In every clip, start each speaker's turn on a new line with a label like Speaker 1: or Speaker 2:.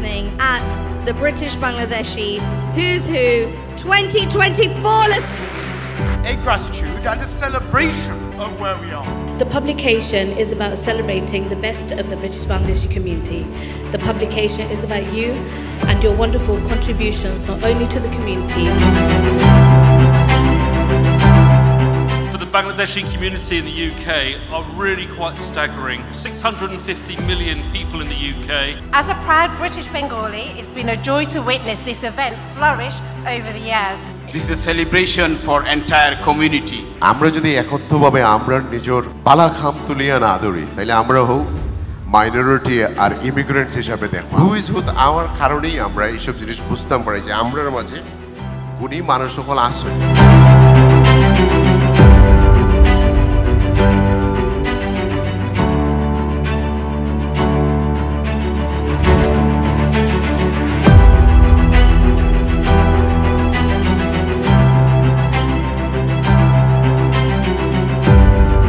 Speaker 1: evening at the British Bangladeshi Who's Who 2024.
Speaker 2: A gratitude and a celebration of where we are.
Speaker 3: The publication is about celebrating the best of the British Bangladeshi community. The publication is about you and your wonderful contributions not only to the community.
Speaker 4: For the Bangladeshi community in the UK are really quite staggering. 650 million people in the UK.
Speaker 5: As a proud British Bengali, it's been a joy to witness this event flourish over the years.
Speaker 2: This is a celebration for entire community.
Speaker 6: আমরা যদি একত্রভাবে আমরা নিজের বালাখাম তুলিয়া না ধরি তাহলে আমরা হই মাইনরিটি আর ইমিগ্রেন্টস হিসাবে দেখব হু ইজ হুথ আমার কারণেই আমরা এইসব জিনিস বুঝতাম পারি যে আমরার মাঝে গুণী মানুষ সকল আছে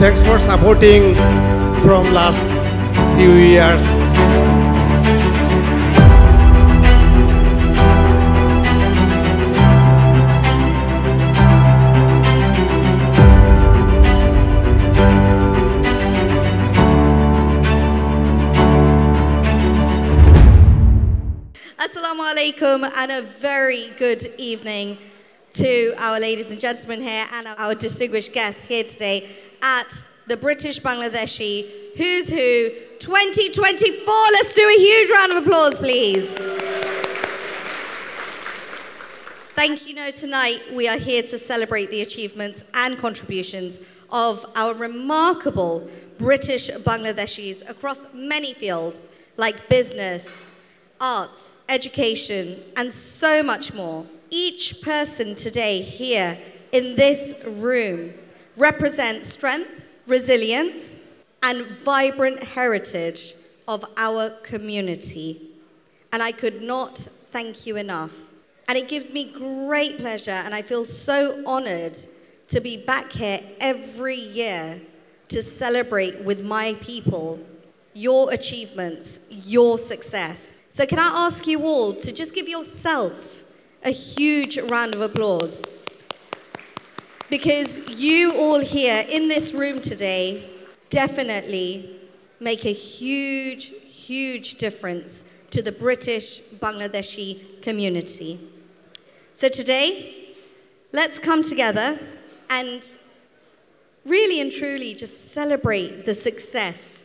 Speaker 7: Thanks for supporting from last few years.
Speaker 1: Assalamu alaikum and a very good evening to our ladies and gentlemen here and our distinguished guests here today at the British Bangladeshi Who's Who 2024. Let's do a huge round of applause, please. Thank you. Tonight we are here to celebrate the achievements and contributions of our remarkable British Bangladeshis across many fields like business, arts, education, and so much more. Each person today here in this room represents strength, resilience, and vibrant heritage of our community. And I could not thank you enough. And it gives me great pleasure, and I feel so honored to be back here every year to celebrate with my people your achievements, your success. So can I ask you all to just give yourself a huge round of applause? Because you all here in this room today definitely make a huge, huge difference to the British Bangladeshi community. So today, let's come together and really and truly just celebrate the success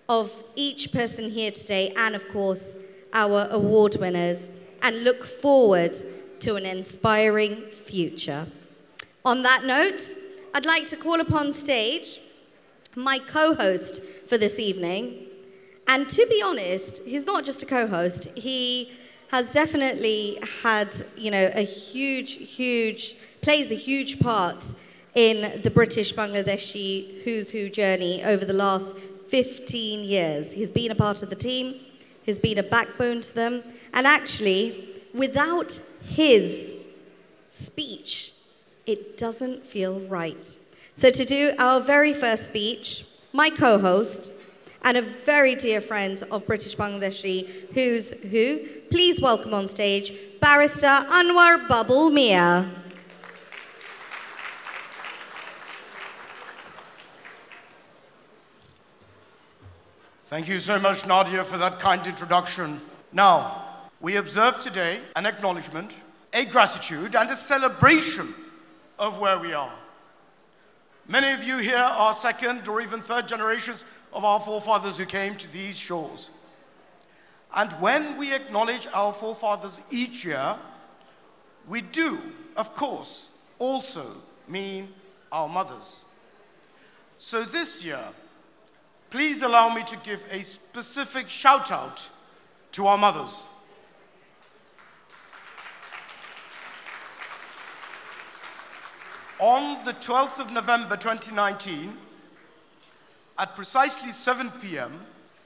Speaker 1: of each person here today and, of course, our award winners, and look forward to an inspiring future. On that note, I'd like to call upon stage my co-host for this evening. And to be honest, he's not just a co-host. He has definitely had, plays a huge part in the British Bangladeshi Who's Who journey over the last 15 years. He's been a part of the team. He's been a backbone to them. And actually, without his speech, it doesn't feel right. So to do our very first speech, my co-host and a very dear friend of British Bangladeshi Who's Who, please welcome on stage Barrister Anwar Babul Mia.
Speaker 2: Thank you so much, Nadia, for that kind introduction. Now, we observe today an acknowledgement, a gratitude, and a celebration of where we are. Many of you here are second or even third generations of our forefathers who came to these shores. And when we acknowledge our forefathers each year, we do, of course, also mean our mothers. So this year, please allow me to give a specific shout out to our mothers. On the 12th of November 2019, at precisely 7 p.m.,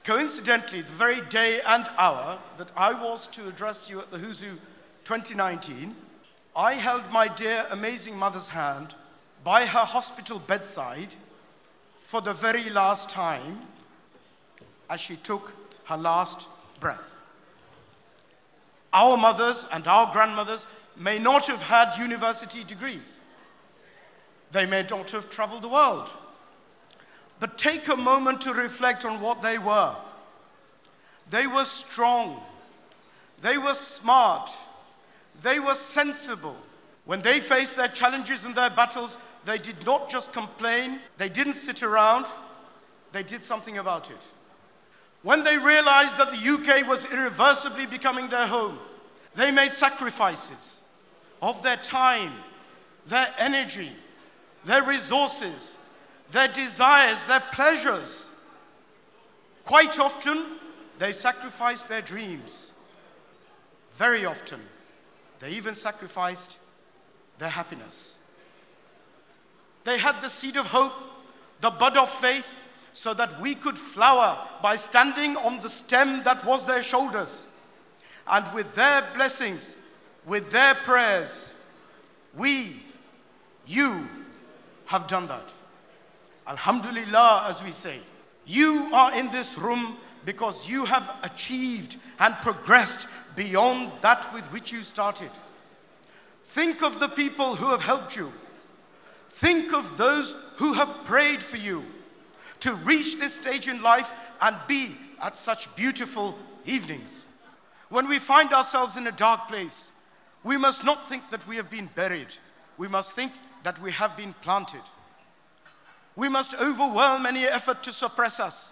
Speaker 2: coincidentally the very day and hour that I was to address you at the Who's Who 2019, I held my dear, amazing mother's hand by her hospital bedside for the very last time as she took her last breath. our mothers and our grandmothers may not have had university degrees. They may not have traveled the world. But take a moment to reflect on what they were. They were strong. They were smart. They were sensible. When they faced their challenges and their battles, they did not just complain. They didn't sit around. They did something about it. When they realized that the UK was irreversibly becoming their home, they made sacrifices of their time, their energy, their resources, their desires, their pleasures. Quite often, they sacrificed their dreams. Very often, they even sacrificed their happiness. They had the seed of hope, the bud of faith, so that we could flower by standing on the stem that was their shoulders. And with their blessings, with their prayers, you have done that. Alhamdulillah, as we say. You are in this room because you have achieved and progressed beyond that with which you started. Think of the people who have helped you. Think of those who have prayed for you to reach this stage in life and be at such beautiful evenings. When we find ourselves in a dark place, we must not think that we have been buried. We must think that we have been planted. We must overwhelm any effort to suppress us.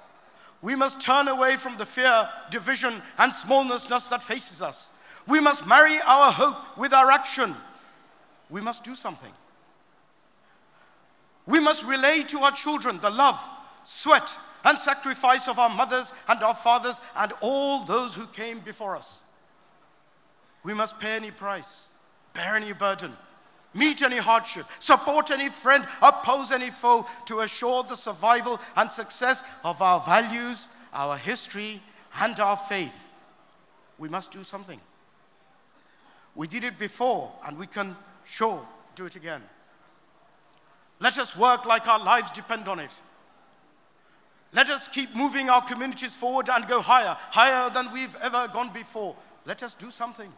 Speaker 2: We must turn away from the fear, division, and smallness that faces us. We must marry our hope with our action. We must do something. We must relay to our children the love, sweat, and sacrifice of our mothers and our fathers and all those who came before us. We must pay any price, bear any burden, meet any hardship, support any friend, oppose any foe to assure the survival and success of our values, our history, and our faith. We must do something. We did it before, and we can do it again. Let us work like our lives depend on it. Let us keep moving our communities forward and go higher, higher than we've ever gone before. Let us do something.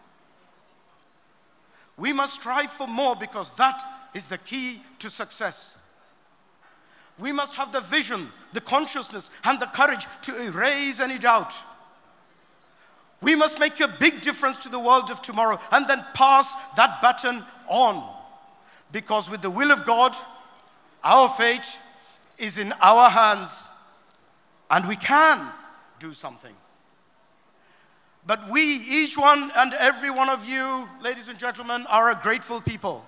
Speaker 2: We must strive for more because that is the key to success. We must have the vision, the consciousness, and the courage to erase any doubt. We must make a big difference to the world of tomorrow and then pass that baton on. Because with the will of God, our fate is in our hands and we can do something. But we, each one and every one of you, ladies and gentlemen, are a grateful people.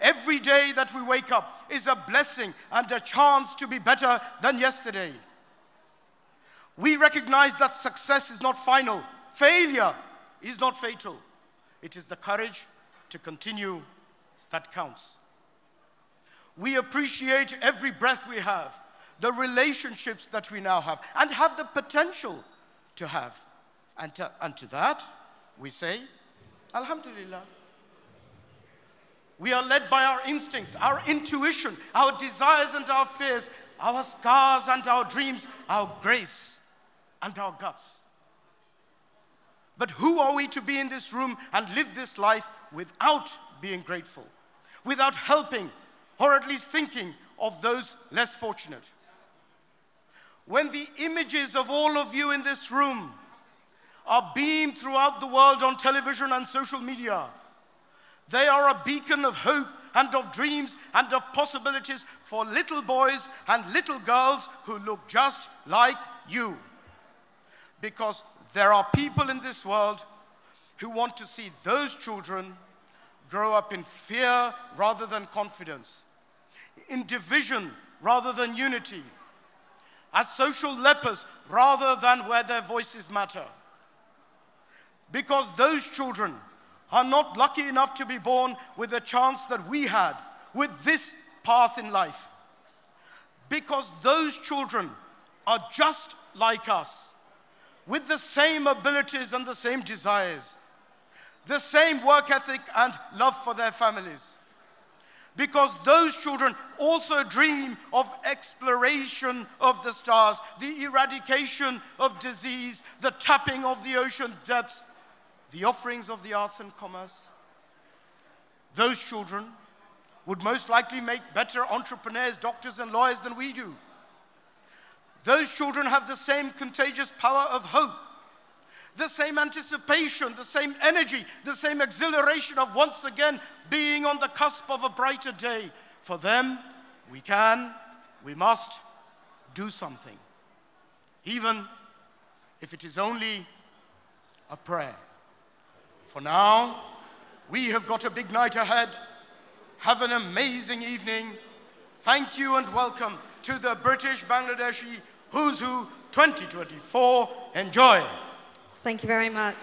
Speaker 2: Every day that we wake up is a blessing and a chance to be better than yesterday. We recognize that success is not final. Failure is not fatal. It is the courage to continue that counts. We appreciate every breath we have, the relationships that we now have, and have the potential to have. And to that, we say, Alhamdulillah. We are led by our instincts, our intuition, our desires and our fears, our scars and our dreams, our grace and our guts. But who are we to be in this room and live this life without being grateful, without helping, or at least thinking of those less fortunate? When the images of all of you in this room are beamed throughout the world on television and social media, they are a beacon of hope and of dreams and of possibilities for little boys and little girls who look just like you. Because there are people in this world who want to see those children grow up in fear rather than confidence, in division rather than unity, as social lepers rather than where their voices matter. Because those children are not lucky enough to be born with the chance that we had, with this path in life. Because those children are just like us, with the same abilities and the same desires, the same work ethic and love for their families. Because those children also dream of exploration of the stars, the eradication of disease, the tapping of the ocean depths, the offerings of the arts and commerce, those children would most likely make better entrepreneurs, doctors, and lawyers than we do. Those children have the same contagious power of hope, the same anticipation, the same energy, the same exhilaration of once again being on the cusp of a brighter day. For them, we can, we must do something, even if it is only a prayer. For now, we have got a big night ahead. Have an amazing evening. Thank you and welcome to the British Bangladeshi Who's Who 2024. Enjoy.
Speaker 1: Thank you very much.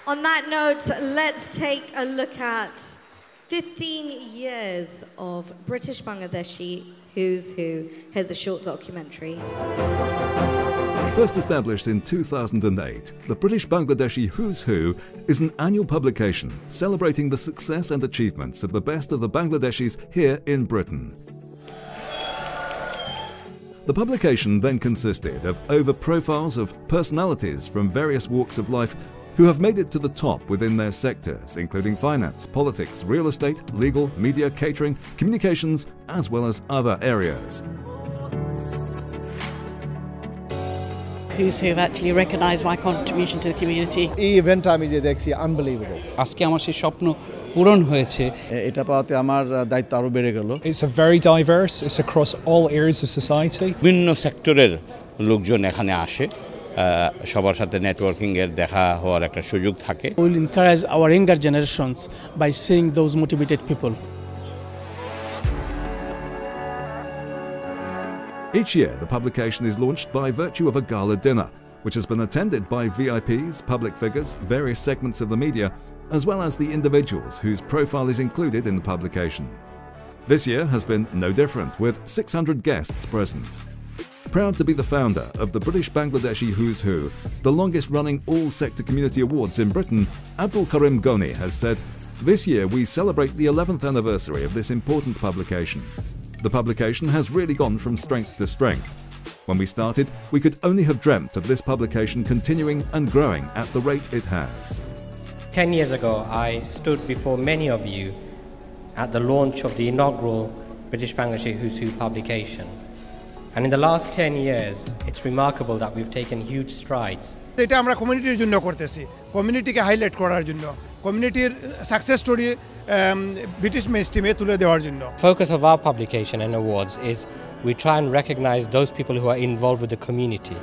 Speaker 1: On that note, let's take a look at 15 years of British Bangladeshi Who's Who. Here's a short documentary.
Speaker 8: First established in 2008, the British Bangladeshi Who's Who is an annual publication celebrating the success and achievements of the best of the Bangladeshis here in Britain. The publication then consisted of over profiles of personalities from various walks of life who have made it to the top within their sectors, including finance, politics, real estate, legal, media, catering, communications, as well as other areas.
Speaker 9: Who's Who have actually recognised my contribution to the community.
Speaker 7: এই event আমি যে দেখছি unbelievable.
Speaker 10: আজকে আমার সেই স্বপ্ন পূরণ হয়েছে।
Speaker 7: এটা পাওয়াতে আমার দায়িত্ব আরো বেড়ে গেল।
Speaker 11: It's a very diverse, it's across all areas of society.
Speaker 12: বিভিন্ন সেক্টরের লোকজন এখানে আসে, সবার সাথে নেটওয়ার্কিং এর দেখা হওয়ার একটা সুযোগ থাকে।
Speaker 13: We will encourage our younger generations by seeing those motivated people.
Speaker 8: Each year, the publication is launched by virtue of a gala dinner, which has been attended by VIPs, public figures, various segments of the media, as well as the individuals whose profile is included in the publication. This year has been no different, with 600 guests present. Proud to be the founder of the British Bangladeshi Who's Who, the longest-running all-sector community awards in Britain, Abdul Karim Goni has said, "This year we celebrate the 11th anniversary of this important publication. The publication has really gone from strength to strength. When we started, we could only have dreamt of this publication continuing and growing at the rate it has."
Speaker 14: 10 years ago, I stood before many of you at the launch of the inaugural British Bangladeshi Who's Who publication. And in the last 10 years, it's remarkable that we've taken huge strides.
Speaker 15: এটা আমরা কমিউনিটির জন্য করতেছি, কমিউনিটিকে highlight করার জন্য, কমিউনিটির success story British মেইনস্ট্রিমে তুলে দেওয়ার জন্য।
Speaker 14: Focus of our publication and awards is we try and recognize those people who are involved with the community.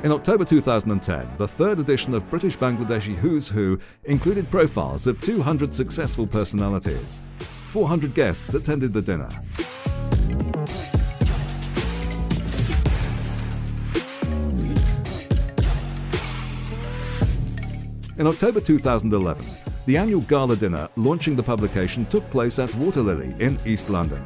Speaker 8: In October 2010, the third edition of British Bangladeshi Who's Who included profiles of 200 successful personalities. 400 guests attended the dinner. In October 2011, the annual gala dinner launching the publication took place at Waterlily in East London.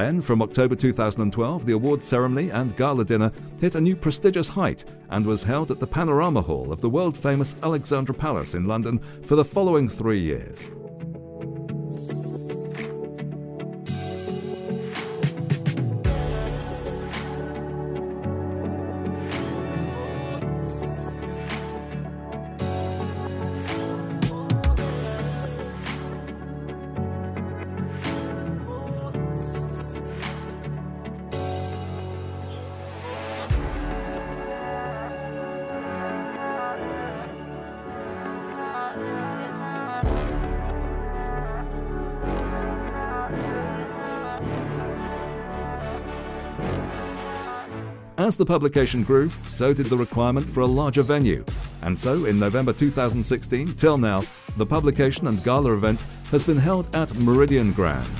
Speaker 8: Then, from October 2012, the awards ceremony and gala dinner hit a new prestigious height and was held at the Panorama Hall of the world-famous Alexandra Palace in London for the following 3 years. As the publication grew, so did the requirement for a larger venue. And so, in November 2016 till now, the publication and gala event has been held at Meridian Grand.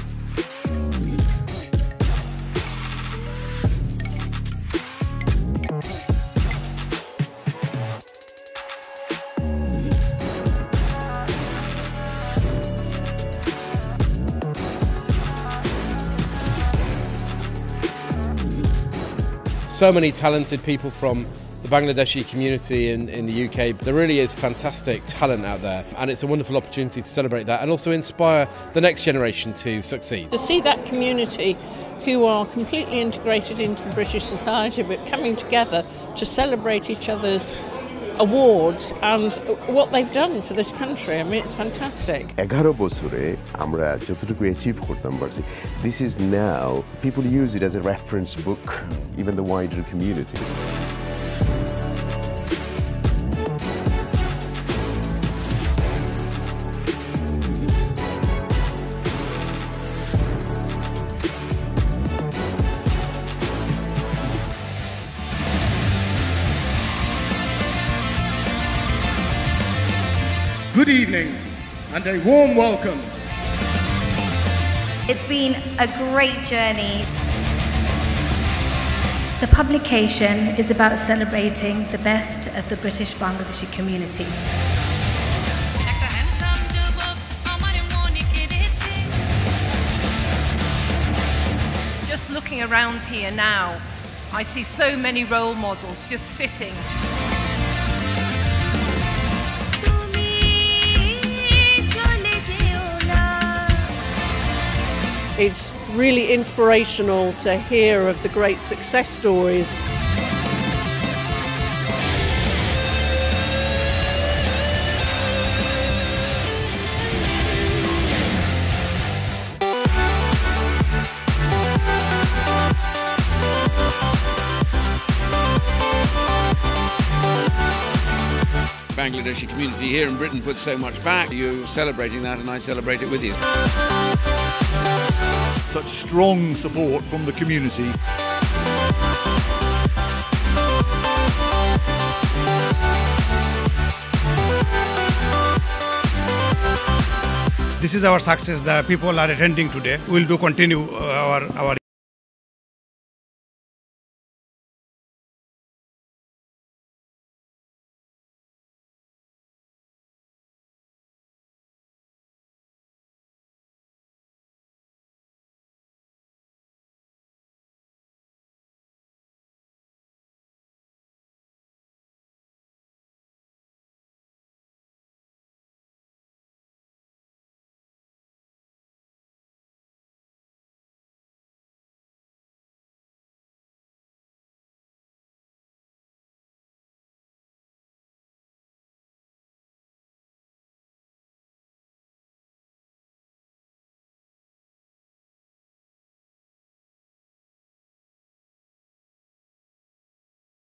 Speaker 16: so many talented people from the Bangladeshi community in the UK. There really is fantastic talent out there, and it's a wonderful opportunity to celebrate that and also inspire the next generation to succeed.
Speaker 17: To see that community who are completely integrated into British society but coming together to celebrate each other's awards and what they've done for this country. I mean, it's fantastic.
Speaker 18: 11 বছরে আমরা যতটুকু achieve করতাম পারছি, this is now people use it as a reference book, even the wider community.
Speaker 2: Good evening and a warm welcome.
Speaker 19: It's been a great journey.
Speaker 3: The publication is about celebrating the best of the British Bangladeshi community.
Speaker 5: Just looking around here now, I see so many role models just sitting.
Speaker 17: It's really inspirational to hear of the great success stories.
Speaker 20: Bangladeshi community here in Britain puts so much back. You're celebrating that and I celebrate it with you.
Speaker 21: Such strong support from the community.
Speaker 15: This is our success. The people are attending today. We'll do continue our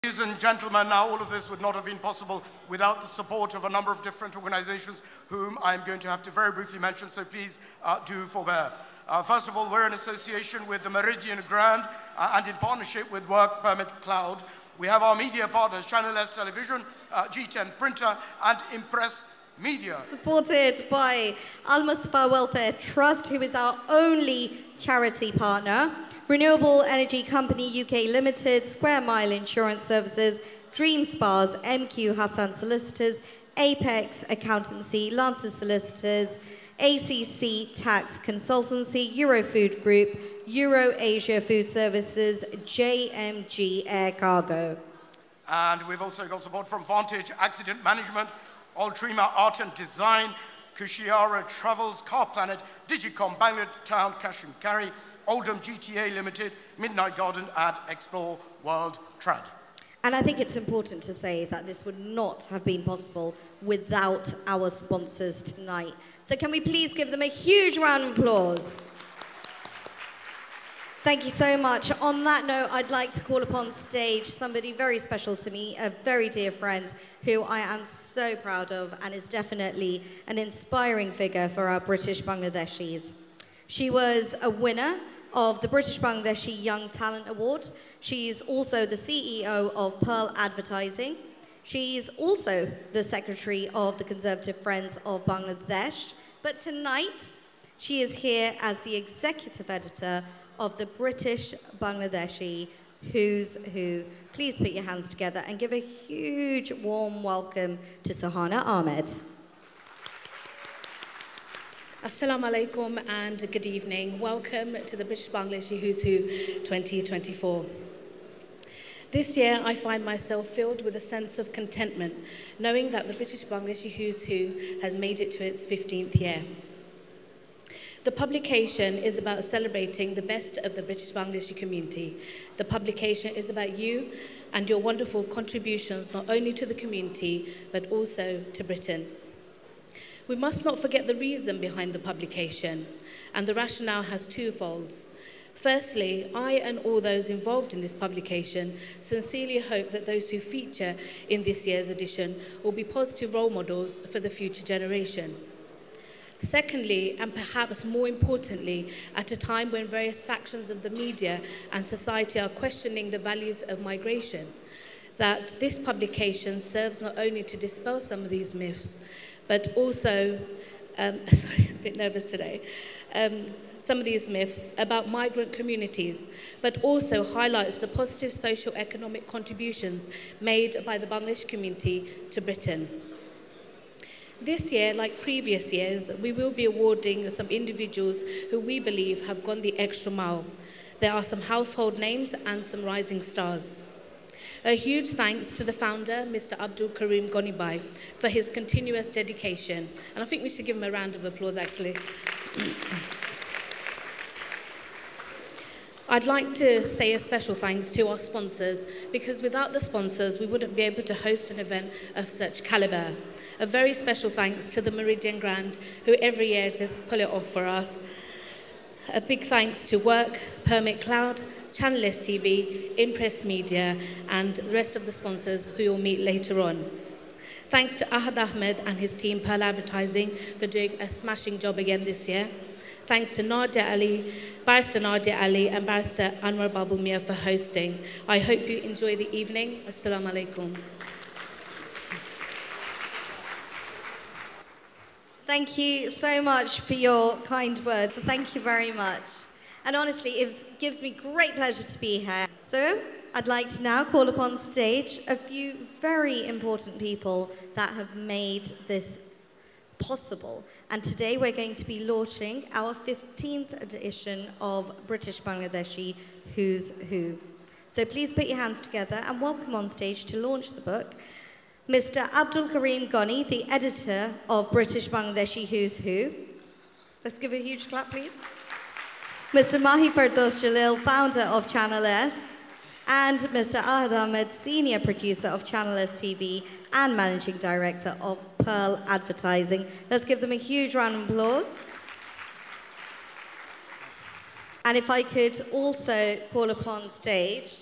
Speaker 2: Ladies and gentlemen, now all of this would not have been possible without the support of a number of different organizations whom I'm going to have to very briefly mention, so please do forbear. First of all, we're in association with the Meridian Grand and in partnership with Work Permit Cloud. We have our media partners, Channel S Television, G10 Printer and Impress Media.
Speaker 1: Supported by Al Mustafa Welfare Trust, who is our only charity partner. Renewable Energy Company UK Limited, Square Mile Insurance Services, Dream Spas, MQ Hassan Solicitors, Apex Accountancy, Lancers Solicitors, ACC Tax Consultancy, Eurofood Group, Euro Asia Food Services, JMG Air Cargo.
Speaker 2: And we've also got support from Vantage Accident Management, Ultrima Art and Design, Kushiara Travels, Car Planet, Digicom, Bangla Town Cash and Carry, Oldham GTA Limited, Midnight Garden and Explore World Trad.
Speaker 1: And I think it's important to say that this would not have been possible without our sponsors tonight. So can we please give them a huge round of applause? Thank you so much. On that note, I'd like to call upon stage somebody very special to me, a very dear friend who I am so proud of and is definitely an inspiring figure for our British Bangladeshis. She was a winner of the British Bangladeshi Young Talent Award. She's also the CEO of Pearl Advertising. She's also the Secretary of the Conservative Friends of Bangladesh. But tonight, she is here as the Executive Editor of the British Bangladeshi Who's Who. Please put your hands together and give a huge warm welcome to Sahana Ahmed.
Speaker 3: Assalamu alaikum and good evening. Welcome to the British Bangladeshi Who's Who 2024. This year, I find myself filled with a sense of contentment, knowing that the British Bangladeshi Who's Who has made it to its 15th year. The publication is about celebrating the best of the British Bangladeshi community. The publication is about you and your wonderful contributions not only to the community, but also to Britain. We must not forget the reason behind the publication, and the rationale has two folds. Firstly, I and all those involved in this publication sincerely hope that those who feature in this year's edition will be positive role models for the future generation. Secondly, and perhaps more importantly, at a time when various factions of the media and society are questioning the values of migration, that this publication serves not only to dispel some of these myths, but also, sorry, I'm a bit nervous today, some of these myths about migrant communities, but also highlights the positive socio-economic contributions made by the Bangladeshi community to Britain. This year, like previous years, we will be awarding some individuals who we believe have gone the extra mile. There are some household names and some rising stars. A huge thanks to the founder, Mr. Abdul Karim Gonibai, for his continuous dedication. And I think we should give him a round of applause, actually. I'd like to say a special thanks to our sponsors, because without the sponsors, we wouldn't be able to host an event of such caliber. A very special thanks to the Meridian Grand, who every year just pull it off for us. A big thanks to Work, Permit Cloud, Channel S TV, Impress Media, and the rest of the sponsors who you'll meet later on. Thanks to Ahad Ahmed and his team, Pearl Advertising, for doing a smashing job again this year. Thanks to Nadia Ali, Barrister Nadia Ali, and Barrister Anwar Babul Mia for hosting. I hope you enjoy the evening. Assalamu alaikum.
Speaker 1: Thank you so much for your kind words. Thank you very much. And honestly, it gives me great pleasure to be here. So I'd like to now call upon stage a few very important people that have made this possible. And today we're going to be launching our 15th edition of British Bangladeshi Who's Who. So please put your hands together and welcome on stage to launch the book, Mr. Abdul Karim Goni, the editor of British Bangladeshi Who's Who. Let's give a huge clap, please. Mr. Mahi Fardos Jalil, founder of Channel S, and Mr. Ahad Ahmed, senior producer of Channel S TV and managing director of Pearl Advertising. Let's give them a huge round of applause. And if I could also call upon stage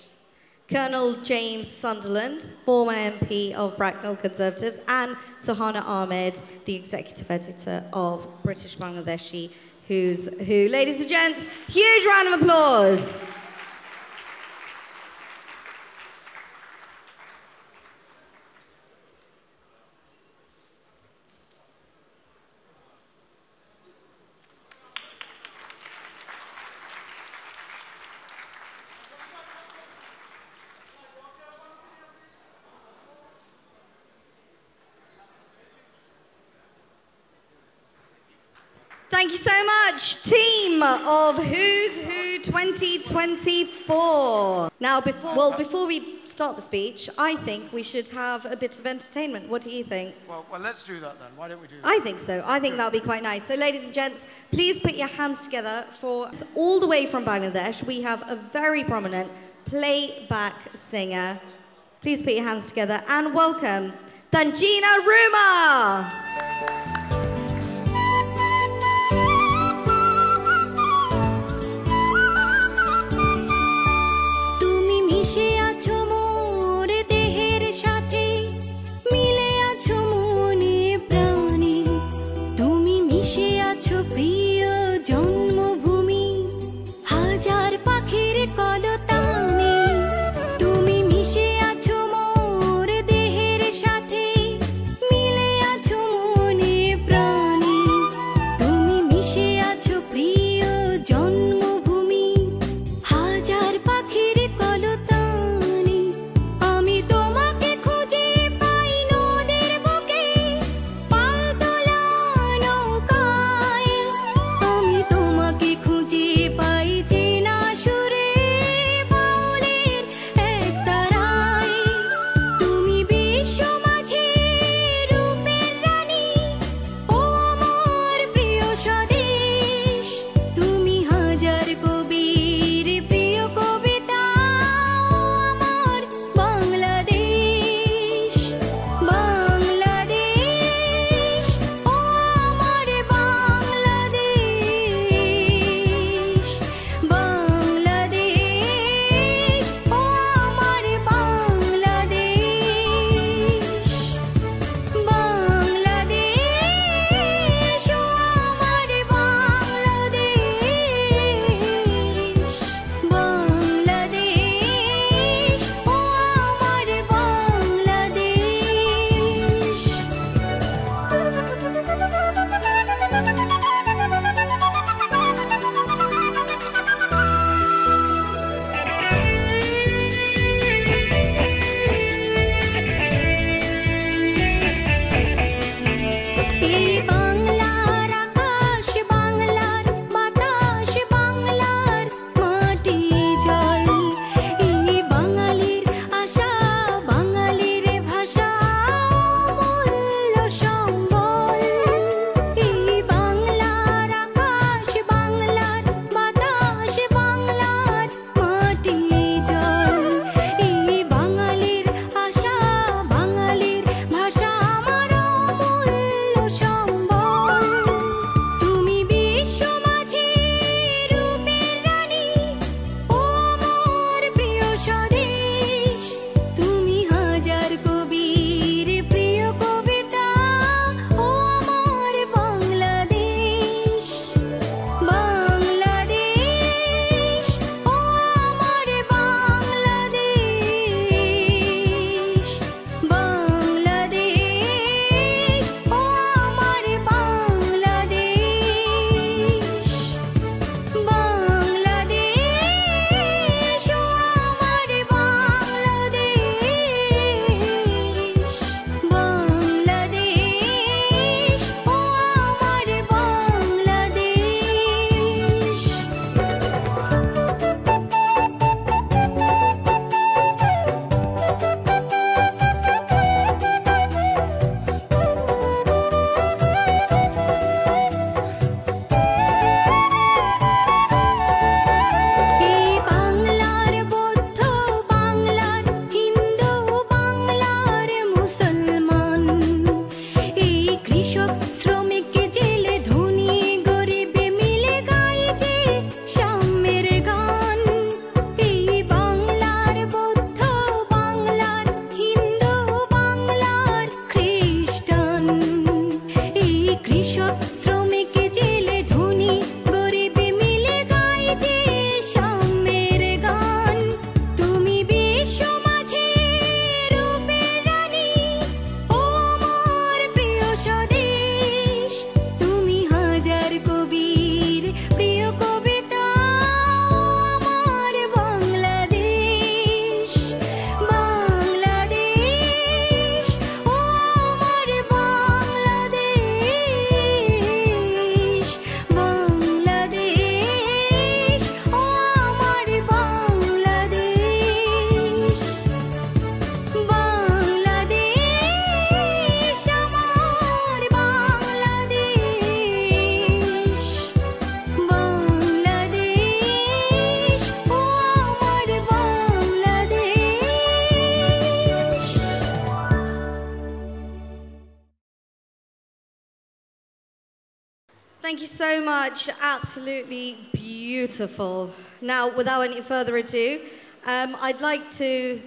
Speaker 1: Colonel James Sunderland, former MP of Bracknell Conservatives, and Suhana Ahmed, the executive editor of British Bangladeshi Who's Who. Ladies and gents, huge round of applause. Thank you so much, team of Who's Who 2024. Now, before we start the speech, I think we should have a bit of entertainment. What do you think?
Speaker 2: Well, let's do that then. Why don't we do that?
Speaker 1: I think so. I think that'll be quite nice. So, ladies and gents, please put your hands together for all the way from Bangladesh. We have a very prominent playback singer. Please put your hands together and welcome Tanjina Ruma. Thank you so much. Absolutely beautiful. Now, without any further ado, I'd like to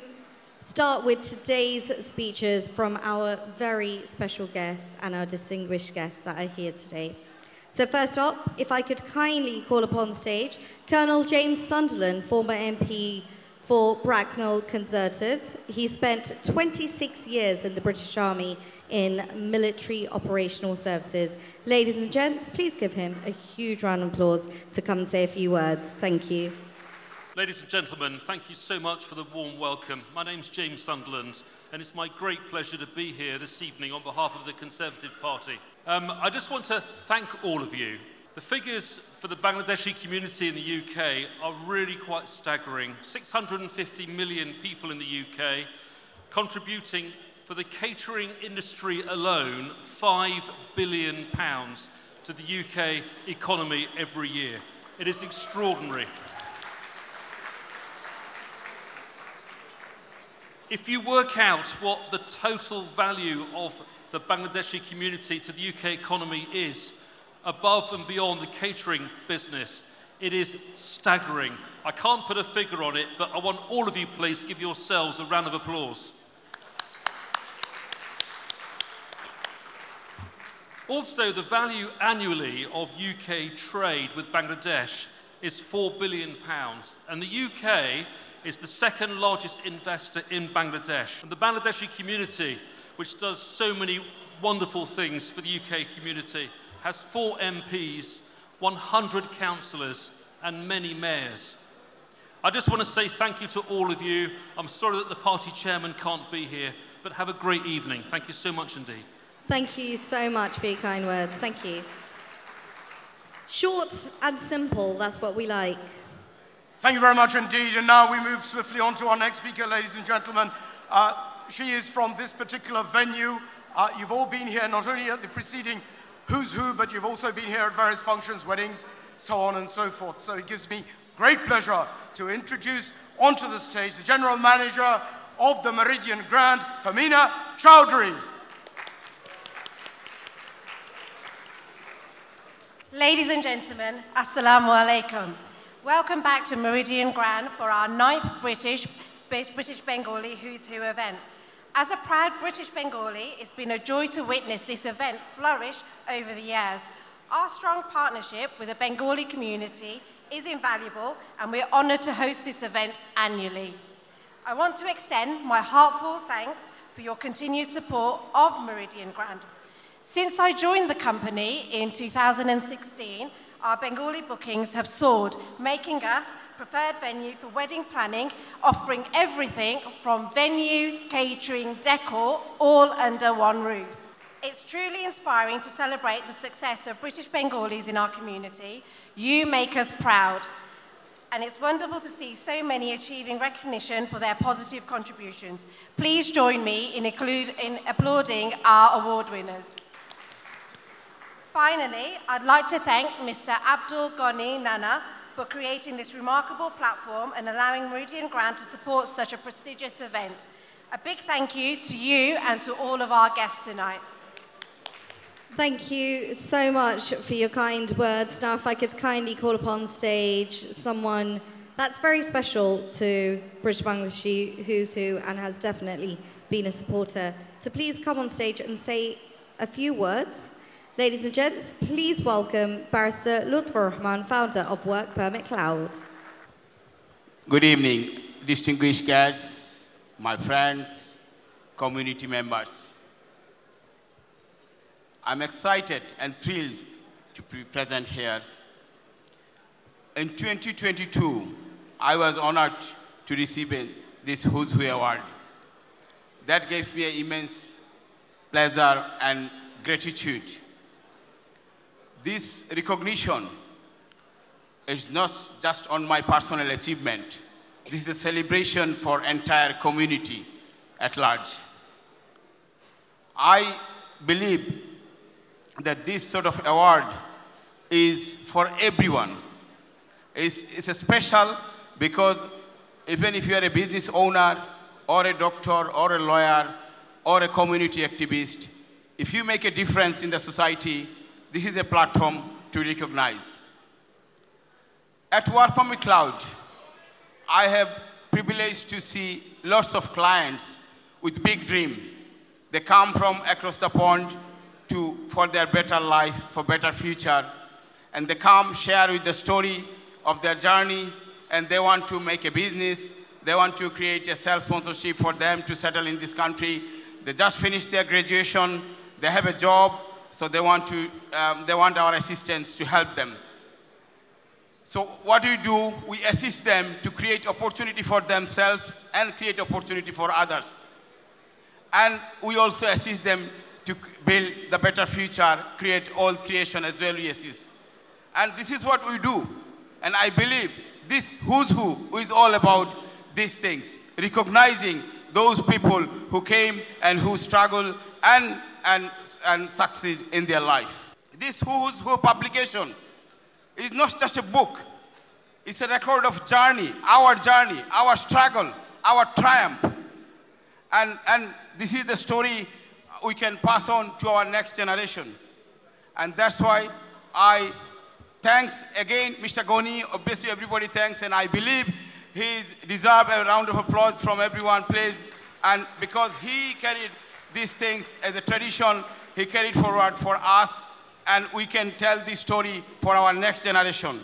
Speaker 1: start with today's speeches from our very special guests and our distinguished guests that are here today. So first up, if I could kindly call upon stage Colonel James Sunderland, former MP for Bracknell Conservatives. He spent 26 years in the British Army in military operational services. Ladies and gents, please give him a huge round of applause to come and say a few words. Thank you.
Speaker 4: Ladies and gentlemen, thank you so much for the warm welcome. My name's James Sunderland, and it's my great pleasure to be here this evening on behalf of the Conservative Party. I just want to thank all of you. The figures for the Bangladeshi community in the UK are really quite staggering. 650 million people in the UK contributing for the catering industry alone £5 billion to the UK economy every year. It is extraordinary. If you work out what the total value of the Bangladeshi community to the UK economy is, above and beyond the catering business, it is staggering. I can't put a figure on it, but I want all of you, please, to give yourselves a round of applause. Also, the value annually of UK trade with Bangladesh is £4 billion, and the UK is the second largest investor in Bangladesh. And the Bangladeshi community, which does so many wonderful things for the UK community, has 4 MPs, 100 councillors, and many mayors. I just want to say thank you to all of you. I'm sorry that the party chairman can't be here, but have a great evening. Thank you so much indeed.
Speaker 1: Thank you so much for your kind words. Thank you. Short and simple, that's what we like.
Speaker 2: Thank you very much indeed. And now we move swiftly on to our next speaker, ladies and gentlemen. She is from this particular venue. You've all been here not only at the preceding Who's Who, but you've also been here at various functions, weddings, so on and so forth. So it gives me great pleasure to introduce onto the stage the General Manager of the Meridian Grand, Famina Chowdhury.
Speaker 22: Ladies and gentlemen, Assalamu alaikum. Welcome back to Meridian Grand for our 9th British Bengali Who's Who event. As a proud British Bengali, it's been a joy to witness this event flourish over the years. Our strong partnership with the Bengali community is invaluable, and we're honoured to host this event annually. I want to extend my heartfelt thanks for your continued support of Meridian Grand. Since I joined the company in 2016, our Bengali bookings have soared, making us preferred venue for wedding planning, offering everything from venue, catering, decor, all under one roof. It's truly inspiring to celebrate the success of British Bengalis in our community. You make us proud. And it's wonderful to see so many achieving recognition for their positive contributions. Please join me in applauding our award winners. Finally, I'd like to thank Mr. Abdul Ghani Nana for creating this remarkable platform and allowing Meridian Grand to support such a prestigious event. A big thank you to you and to all of our guests tonight.
Speaker 1: Thank you so much for your kind words. Now, if I could kindly call upon stage someone that's very special to British Bangladeshi Who's Who and has definitely been a supporter, to please come on stage and say a few words. Ladies and gents, please welcome Barrister Lutfur Rahman, founder of Work Permit Cloud.
Speaker 23: Good evening, distinguished guests, my friends, community members. I'm excited and thrilled to be present here. In 2022, I was honored to receive this Who's Who award. That gave me immense pleasure and gratitude. This recognition is not just on my personal achievement. This is a celebration for entire community at large. I believe that this sort of award is for everyone. It's a special because even if you are a business owner or a doctor or a lawyer or a community activist, if you make a difference in the society, this is a platform to recognize. At Work Permit Cloud, I have privileged to see lots of clients with big dream. They come from across the pond for their better life, for better future, and they come share with the story of their journey, and they want to make a business. They want to create a self-sponsorship for them to settle in this country. They just finished their graduation. They have a job, so they want our assistance to help them. So what do? We assist them to create opportunity for themselves and create opportunity for others. And we also assist them to build the better future, create all creation as well we assist. And this is what we do. And I believe this who's who is all about these things, recognizing those people who came and who struggle and succeed in their life. This who's who publication is not just a book. It's a record of journey, our struggle, our triumph. And this is the story we can pass on to our next generation. And that's why I thanks again Mr. Goni. Obviously everybody thanks, and I believe he deserves a round of applause from everyone, please. And because he carried these things as a tradition, he carried forward for us, and we can tell this story for our next generation.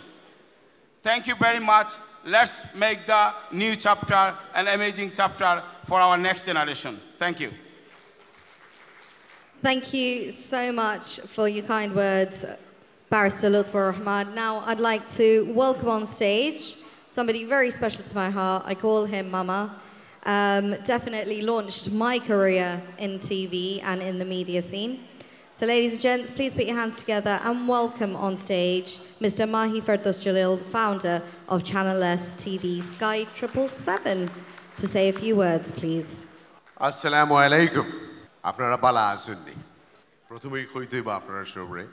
Speaker 23: Thank you very much. Let's make the new chapter an amazing chapter for our next generation. Thank you.
Speaker 1: Thank you so much for your kind words, Barrister Lutfur Rahman. Now I'd like to welcome on stage somebody very special to my heart. I call him Mama. Definitely launched my career in TV and in the media scene. So ladies and gents, please put your hands together and welcome on stage Mr. Mahi Ferdos Jalil, the founder of Channel S TV Sky 777, to say a few words, please.
Speaker 6: Assalamu alaikum. আপনারা বালা আসুননি প্রথমেই কইতে বা আপনারা সবরে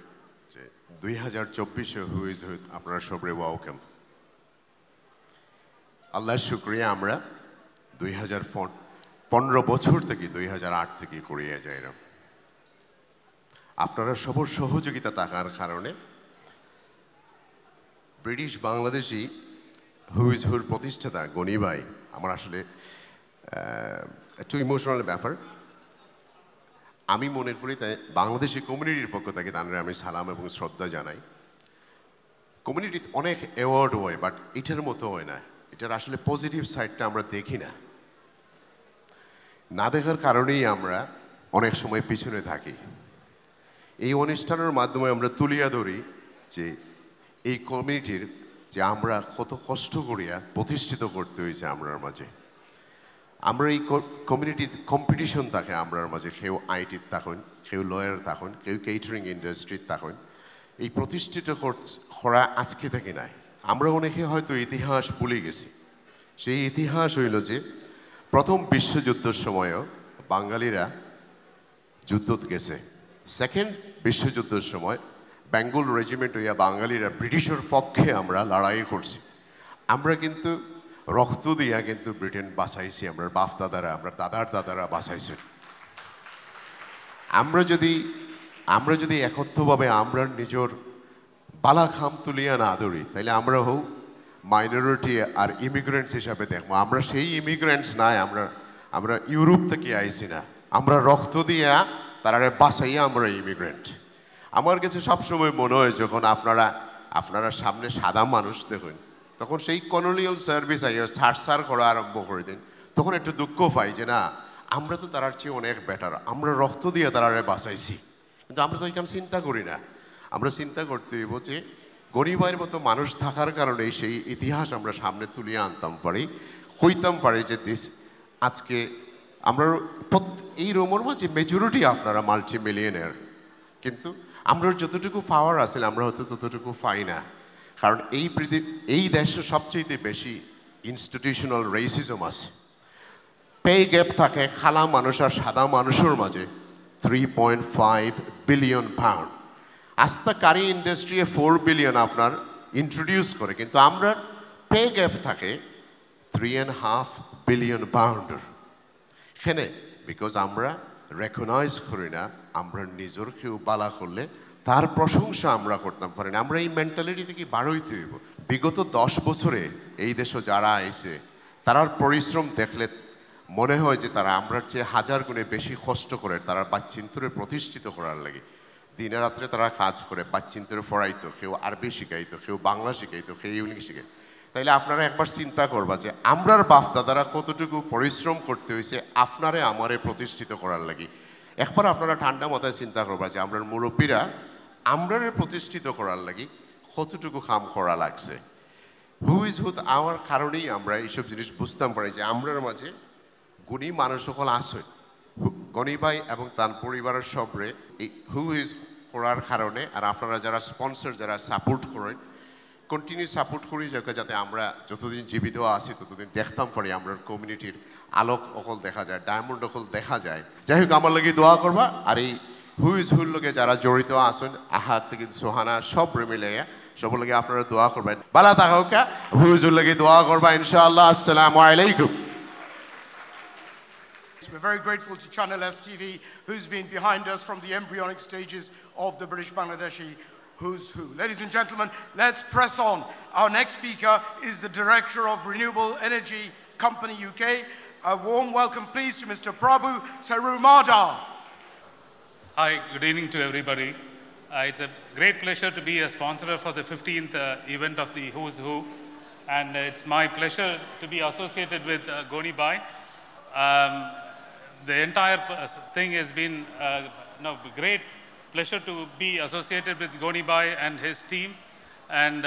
Speaker 6: যে 2024 who is with আপনারা সবরে welcome আল্লাহর শুকরিয়া আমরা 2015 বছর থেকে 2008 থেকে করিয়া যাইলাম আপনারা সবার সহযোগিতা থাকার কারণে ব্রিটিশ বাংলাদেশি হু ইজ হুর প্রতিষ্ঠাতা গনি ভাই আমার আসলে একটু ইমোশনাল ব্যাপার আমি মনে করি তাই বাংলাদেশি কমিউনিটির পক্ষ থেকে তাদের আমি সালাম এবং শ্রদ্ধা জানাই কমিউনিটি অনেক অ্যাওয়ার্ড হয় বাট এটার মতো হয় না এটার আসলে পজিটিভ সাইডটা আমরা দেখি না না দেখার কারণেই আমরা অনেক সময় পিছনে থাকি এই অনুষ্ঠানের মাধ্যমে আমরা তুলিয়া ধরি যে এই কমিউনিটির যে আমরা কত কষ্ট করিয়া প্রতিষ্ঠিত করতে হয়েছে আমরার মাঝে আমরা এই কমিউনিটির কম্পিটিশন থাকে আমরার মাঝে কেউ আইটির থাকুন কেউ লয়ার থাকুন কেউ কেটারিং ইন্ডাস্ট্রির থাকুন এই প্রতিষ্ঠিত করা আজকে থেকে নাই আমরা অনেকে হয়তো ইতিহাস ভুলে গেছি সেই ইতিহাস হইল যে প্রথম বিশ্বযুদ্ধের সময়ও বাঙালিরা যুদ্ধ গেছে সেকেন্ড বিশ্বযুদ্ধের সময় বেঙ্গল রেজিমেন্ট হইয়া বাঙালিরা ব্রিটিশের পক্ষে আমরা লড়াই করছি আমরা কিন্তু রক্ত দিয়া কিন্তু ব্রিটেন বাঁচাইছি আমরা বাপ দাদারা আমরা দাদারা বাঁচাইছি আমরা যদি একত্রভাবে আমরা নিজের বালা খাম তুলিয়া না ধরি তাহলে আমরা হও মাইনরিটি আর ইমিগ্রেন্টস হিসাবে দেখবো আমরা সেই ইমিগ্রেন্টস নাই আমরা ইউরোপ থেকে আইছি না আমরা রক্ত দিয়া তারা বাঁচাইয়া আমরা ইমিগ্রেন্ট আমার কাছে সবসময় মনে হয় যখন আপনারা সামনে সাদা মানুষ দেখুন তখন সেই কলোনিয়াল সার্ভিস আইয়া ছাড় করা আরম্ভ করে দিন তখন একটু দুঃখ পাই যে না আমরা তো তার চেয়ে অনেক বেটার আমরা রক্ত দিয়ে তারা বাঁচাইছি কিন্তু আমরা তো এখানে চিন্তা করি না আমরা চিন্তা করতে হইব যে গরিবের মতো মানুষ থাকার কারণে সেই ইতিহাস আমরা সামনে তুলিয়ে আনতাম পারি হইতাম পারি যে আজকে আমরা এই রোমর মাঝে মেজরিটি আপনারা মাল্টি মিলিয়নের কিন্তু আমরা যতটুকু পাওয়ার আছে আমরা হয়তো ততটুকু পাই না কারণ এই দেশে সবচেয়ে বেশি ইনস্টিটিউশনাল রেসিজম আছে পে গ্যাপ থাকে খালা মানুষ আর সাদা মানুষের মাঝে 3.5 বিলিয়ন পাউন্ড আস্তা কারি ইন্ডাস্ট্রি 4 বিলিয়ন আপনার ইন্ট্রোডিউস করে কিন্তু আমরা পে গ্যাপ থাকে 3.5 বিলিয়ন পাউন্ডের এখানে বিকজ আমরা রেকগনাইজ করি না আমরা নিজের কেউ বালা করলে তার প্রশংসা আমরা করতাম পারি না। আমরা এই মেন্টালিটি থেকে বারোইতে হইব। বিগত 10 বছরে এই দেশে যারা আইছে তারার পরিশ্রম দেখলে মনে হয় যে তারা আমরার চেয়ে 1000 গুণে বেশি কষ্ট করে তারা বাচ্চিন্তরে প্রতিষ্ঠিত করার লাগে। দিনে রাত্রে তারা কাজ করে বাচ্চিন্তরে পড়াইতো, কেউ আরবি শিখাইতো, কেউ বাংলা শিখাইতো, কেউ ইংলিশ শিখাইতো। তাইলে আপনারা একবার চিন্তা করবা যে আমরার বাপ দাদারা কতটুকু পরিশ্রম করতে হয়েছে আপনারে আমারে প্রতিষ্ঠিত করার লাগে। একবার আপনারা ঠান্ডা মাথায় চিন্তা করবা যে আমরার মুরব্বীরা আমরারে প্রতিষ্ঠিত করার লাগে কতটুকু কাম করা লাগছে। হু ইজ হুথ আমার কারণেই আমরা এইসব জিনিস বুঝতাম পারি যে আমরার মাঝে গুণী মানুষ সকল আছে। গনি ভাই এবং তার পরিবারের সবরে এই হু ইজ করার কারণে আর আপনারা যারা স্পন্সর যারা সাপোর্ট করেন কন্টিনিউ সাপোর্ট করি যাতে আমরা যতদিন জীবিত আছি ততদিন দেখতাম পারি আমরা কমিউনিটির আলোক অকল দেখা যায়, ডায়মন্ড অকল দেখা যায়। যাই হোক আমার লাগে দোয়া করবা। আর এই হু ইজ হুর লগে যারা জড়িত আছেন আহাত থেকে সোহানা সব মিলে সব লগে আপনারা দোয়া করবেন। বালা থাকা হু ইজ হুর লগে দোয়া করবা ইনশাআল্লাহ। আসসালামু আলাইকুম।
Speaker 2: We're very grateful to Channel STV, who's been behind us from the embryonic stages of the British Bangladeshi Who's Who. Ladies and gentlemen, let's press on. Our next speaker is the Director of Renewable Energy Company UK. A warm welcome, please, to Mr. Prabhu Sarumada.
Speaker 7: Hi, good evening to everybody. It's a great pleasure to be a sponsor for the 15th event of the Who's Who. And it's my pleasure to be associated with Goni Bhai. The entire thing has been great pleasure to be associated with Goni Bhai and his team. And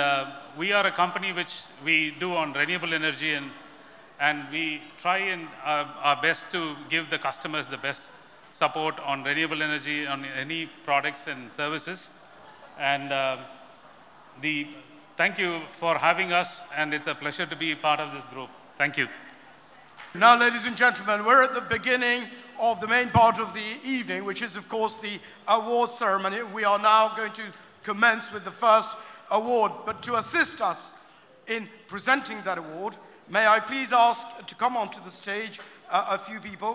Speaker 7: we are a company which we do on renewable energy, and we try in our best to give the customers the best support on renewable energy on any products and services. And thank you for having us, and it's a pleasure to be part of this group. Thank you.
Speaker 2: Now, ladies and gentlemen, we're at the beginning of the main part of the evening, which is, of course, the award ceremony. We are now going to commence with the first award. But to assist us in presenting that award, may I please ask to come onto the stage a few people.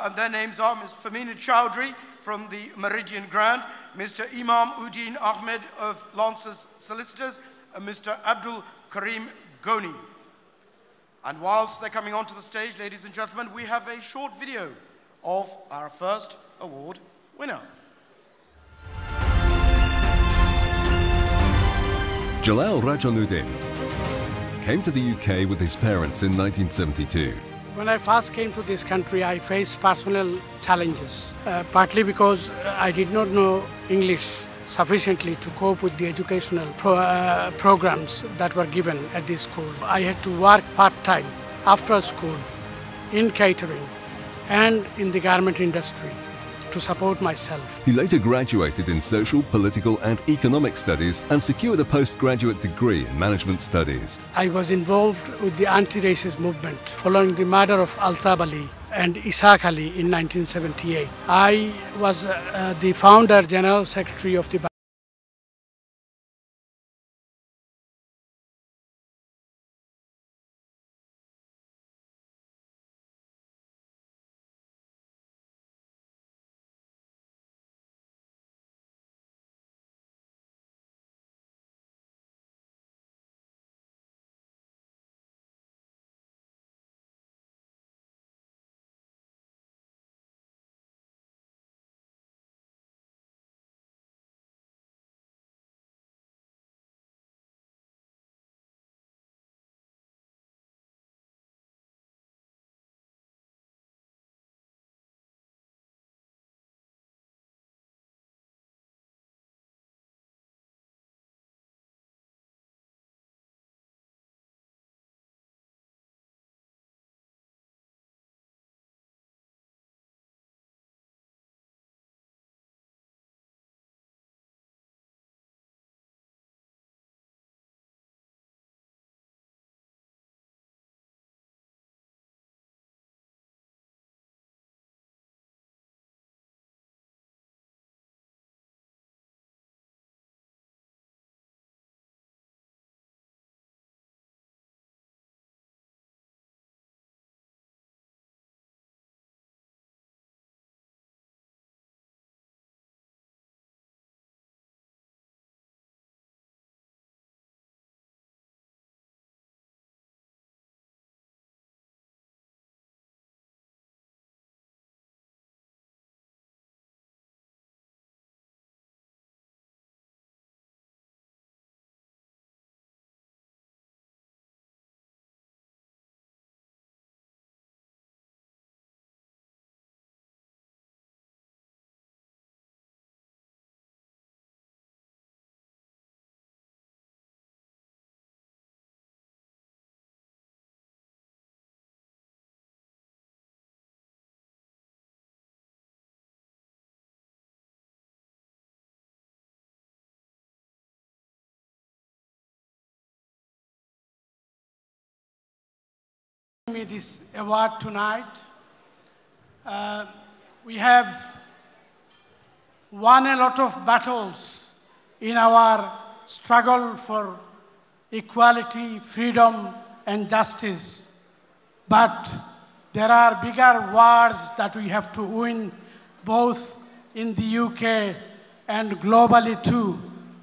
Speaker 2: And their names are Ms. Famina Chowdhury from the Meridian Grand, Mr. Imam Uddin Ahmed of Lancers Solicitors, and Mr. Abdul Karim Goni. And whilst they're coming onto the stage, ladies and gentlemen, we have a short video of our first award winner.
Speaker 8: Jalal Rajanuddin came to the UK with his parents in 1972.
Speaker 13: When I first came to this country, I faced personal challenges, partly because I did not know English sufficiently to cope with the educational programs that were given at this school. I had to work part-time after school in catering and in the garment industry to support myself.
Speaker 8: He later graduated in social, political and economic studies and secured a postgraduate degree in management studies.
Speaker 13: I was involved with the anti-racist movement following the murder of Altab Ali and Ishaq Ali in 1978. I was the founder general secretary of the me this award tonight. We have won a lot of battles in our struggle for equality, freedom, and justice. But there are bigger wars that we have to win, both in the UK and globally too.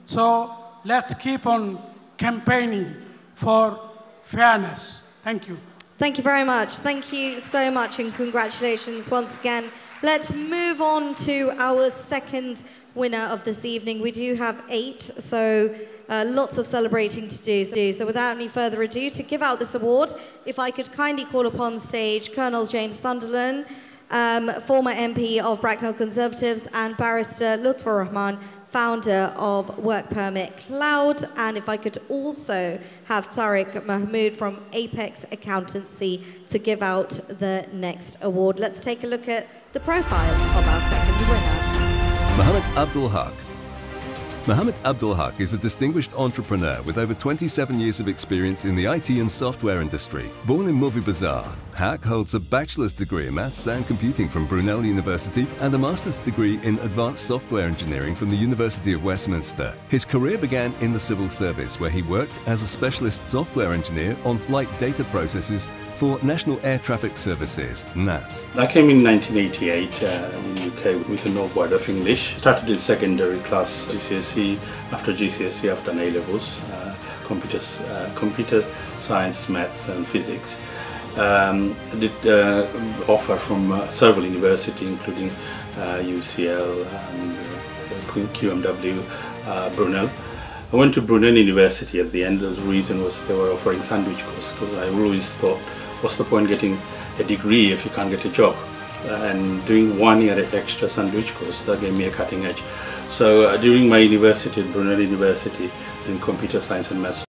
Speaker 13: So let's keep on campaigning for fairness. Thank you.
Speaker 1: Thank you very much. Thank you so much and congratulations once again. Let's move on to our second winner of this evening. We do have 8, so lots of celebrating to do. So without any further ado, to give out this award, if I could kindly call upon stage Colonel James Sunderland, former MP of Bracknell Conservatives, and Barrister Lutfur Rahman, founder of Work Permit Cloud, and if I could also have Tariq Mahmood from Apex Accountancy to give out the next award. Let's take a look at the profile of our second winner.
Speaker 9: Mohammed Abdul Haq. Mohammed Abdul Haq is a distinguished entrepreneur with over 27 years of experience in the IT and software industry. Born in Movi Bazar, Haq holds a bachelor's degree in maths and computing from Brunel University and a master's degree in advanced software engineering from the University of Westminster. His career began in the civil service, where he worked as a specialist software engineer on flight data processes for National Air Traffic Services, NATS.
Speaker 10: I came in 1988 in the UK with no word of English. Started in secondary class GCSE. After GCSE, I've done A-levels, computer science, maths and physics. I did offer from several universities, including UCL and QMW, Brunel. I went to Brunel University at the end. The reason was they were offering sandwich course, because I always thought, what's the point getting a degree if you can't get a job? And doing 1 year extra sandwich course, that gave me a cutting edge. So during my university at Brunel University in computer science and maths,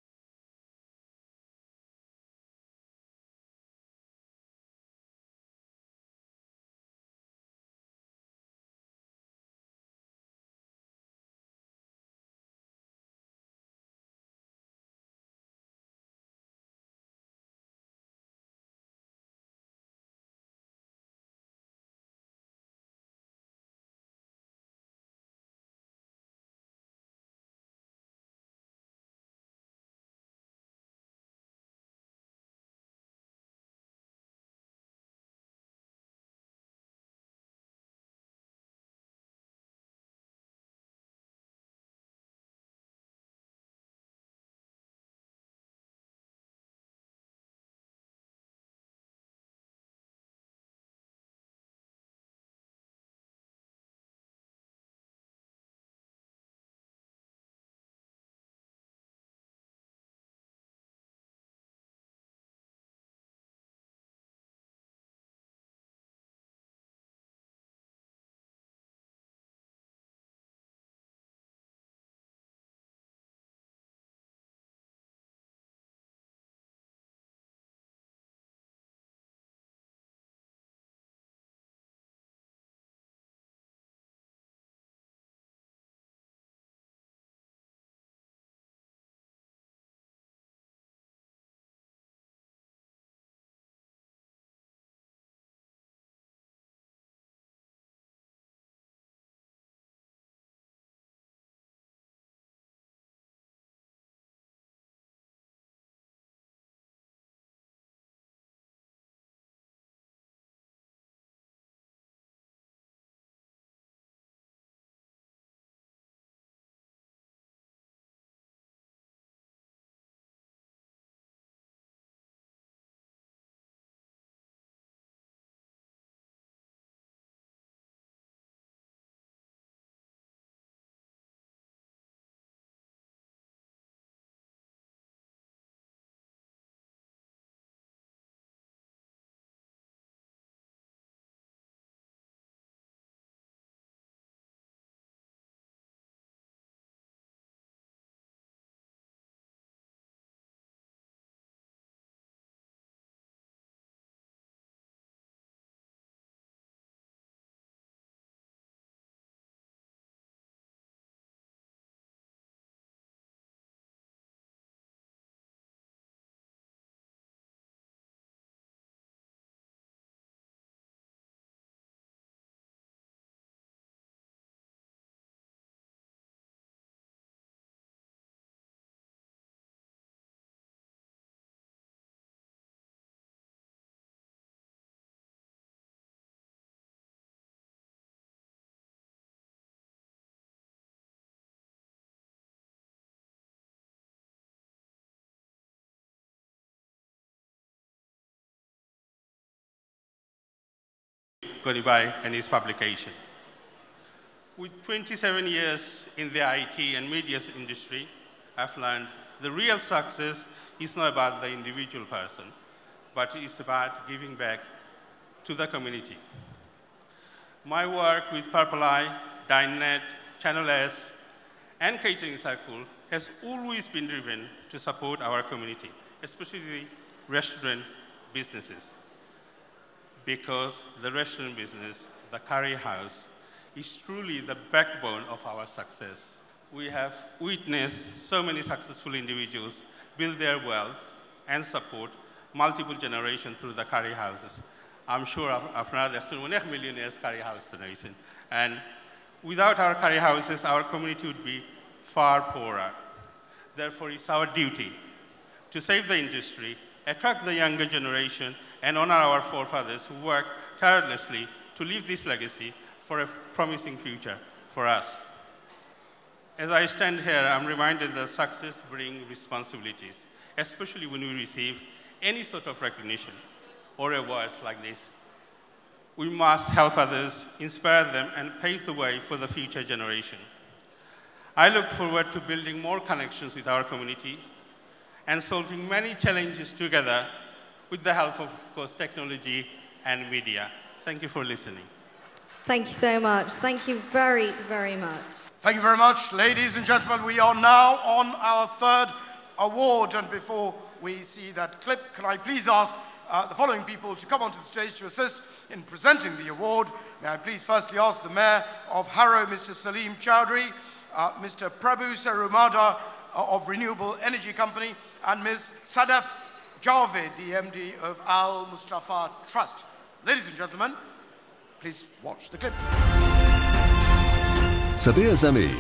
Speaker 11: Gonibai and his publication. With 27 years in the IT and media industry, I've learned the real success is not about the individual person, but it's about giving back to the community. My work with Purple Eye, DineNet, Channel S, and Catering Circle has always been driven to support our community, especially restaurant businesses. Because the restaurant business, the curry house, is truly the backbone of our success. We have witnessed so many successful individuals build their wealth and support multiple generations through the curry houses. I'm sure after there's millionaires curry house generation. And without our curry houses, our community would be far poorer. Therefore, it's our duty to save the industry, attract the younger generation, and honor our forefathers who worked tirelessly to leave this legacy for a promising future for us. As I stand here, I'm reminded that success brings responsibilities, especially when we receive any sort of recognition or awards like this. We must help others, inspire them, and pave the way for the future generation. I look forward to building more connections with our community and solving many challenges together with the help of course, technology and media. Thank you for listening.
Speaker 1: Thank you so much. Thank you very, very much.
Speaker 2: Thank you very much. Ladies and gentlemen, we are now on our third award. And before we see that clip, can I please ask the following people to come onto the stage to assist in presenting the award. May I please firstly ask the Mayor of Harrow, Mr. Salim Chowdhury, Mr. Prabhu Sarumada of Renewable Energy Company, and Ms. Sadaf Javed, the MD of Al Mustafa Trust. Ladies and gentlemen, please watch the clip.
Speaker 9: Sabir Zami,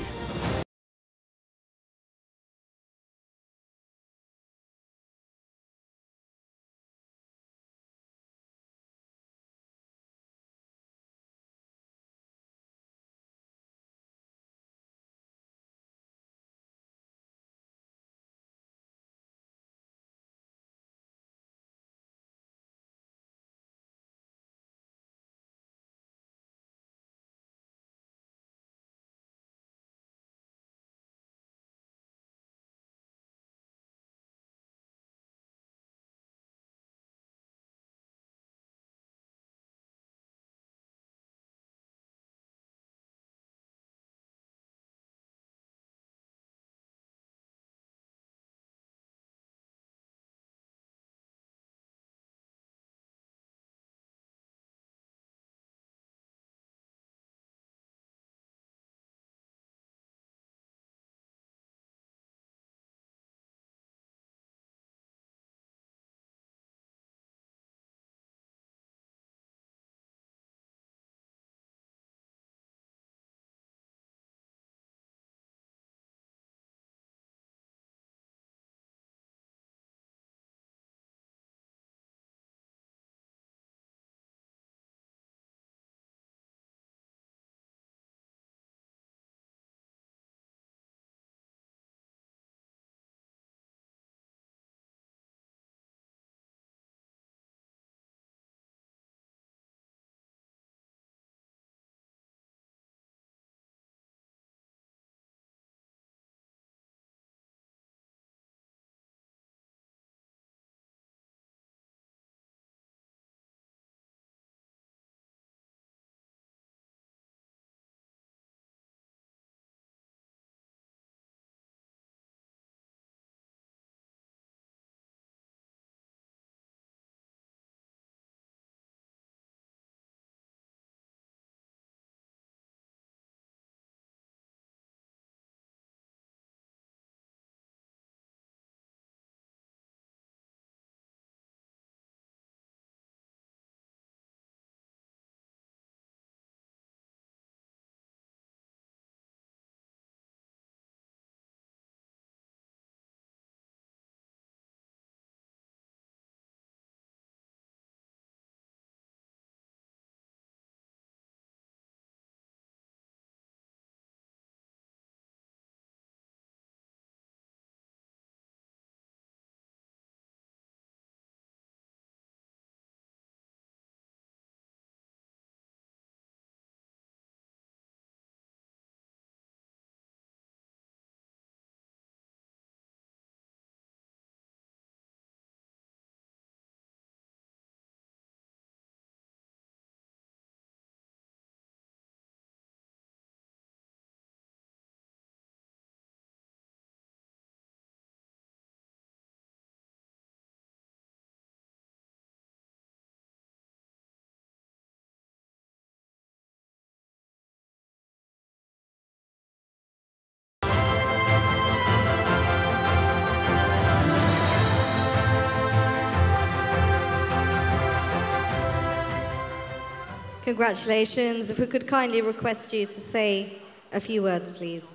Speaker 1: Congratulations. If we could kindly request you to say a few words, please.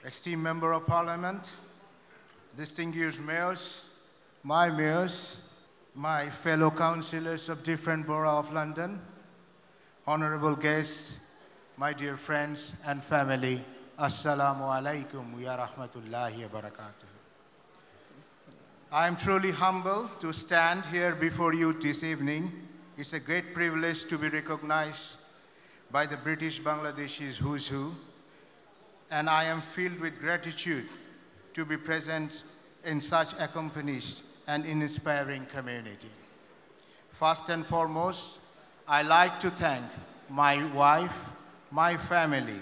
Speaker 2: Esteemed Member of Parliament, distinguished mayors, my fellow councillors of different boroughs of London, honorable guests, my dear friends and family, Assalamu alaikum wa rahmatullahi wa barakatuh. I am truly humbled to stand here before you this evening. It's a great privilege to be recognized by the British Bangladeshis who's who, and I am filled with gratitude to be present in such accomplished and inspiring community. First and foremost, I like to thank my wife, my family.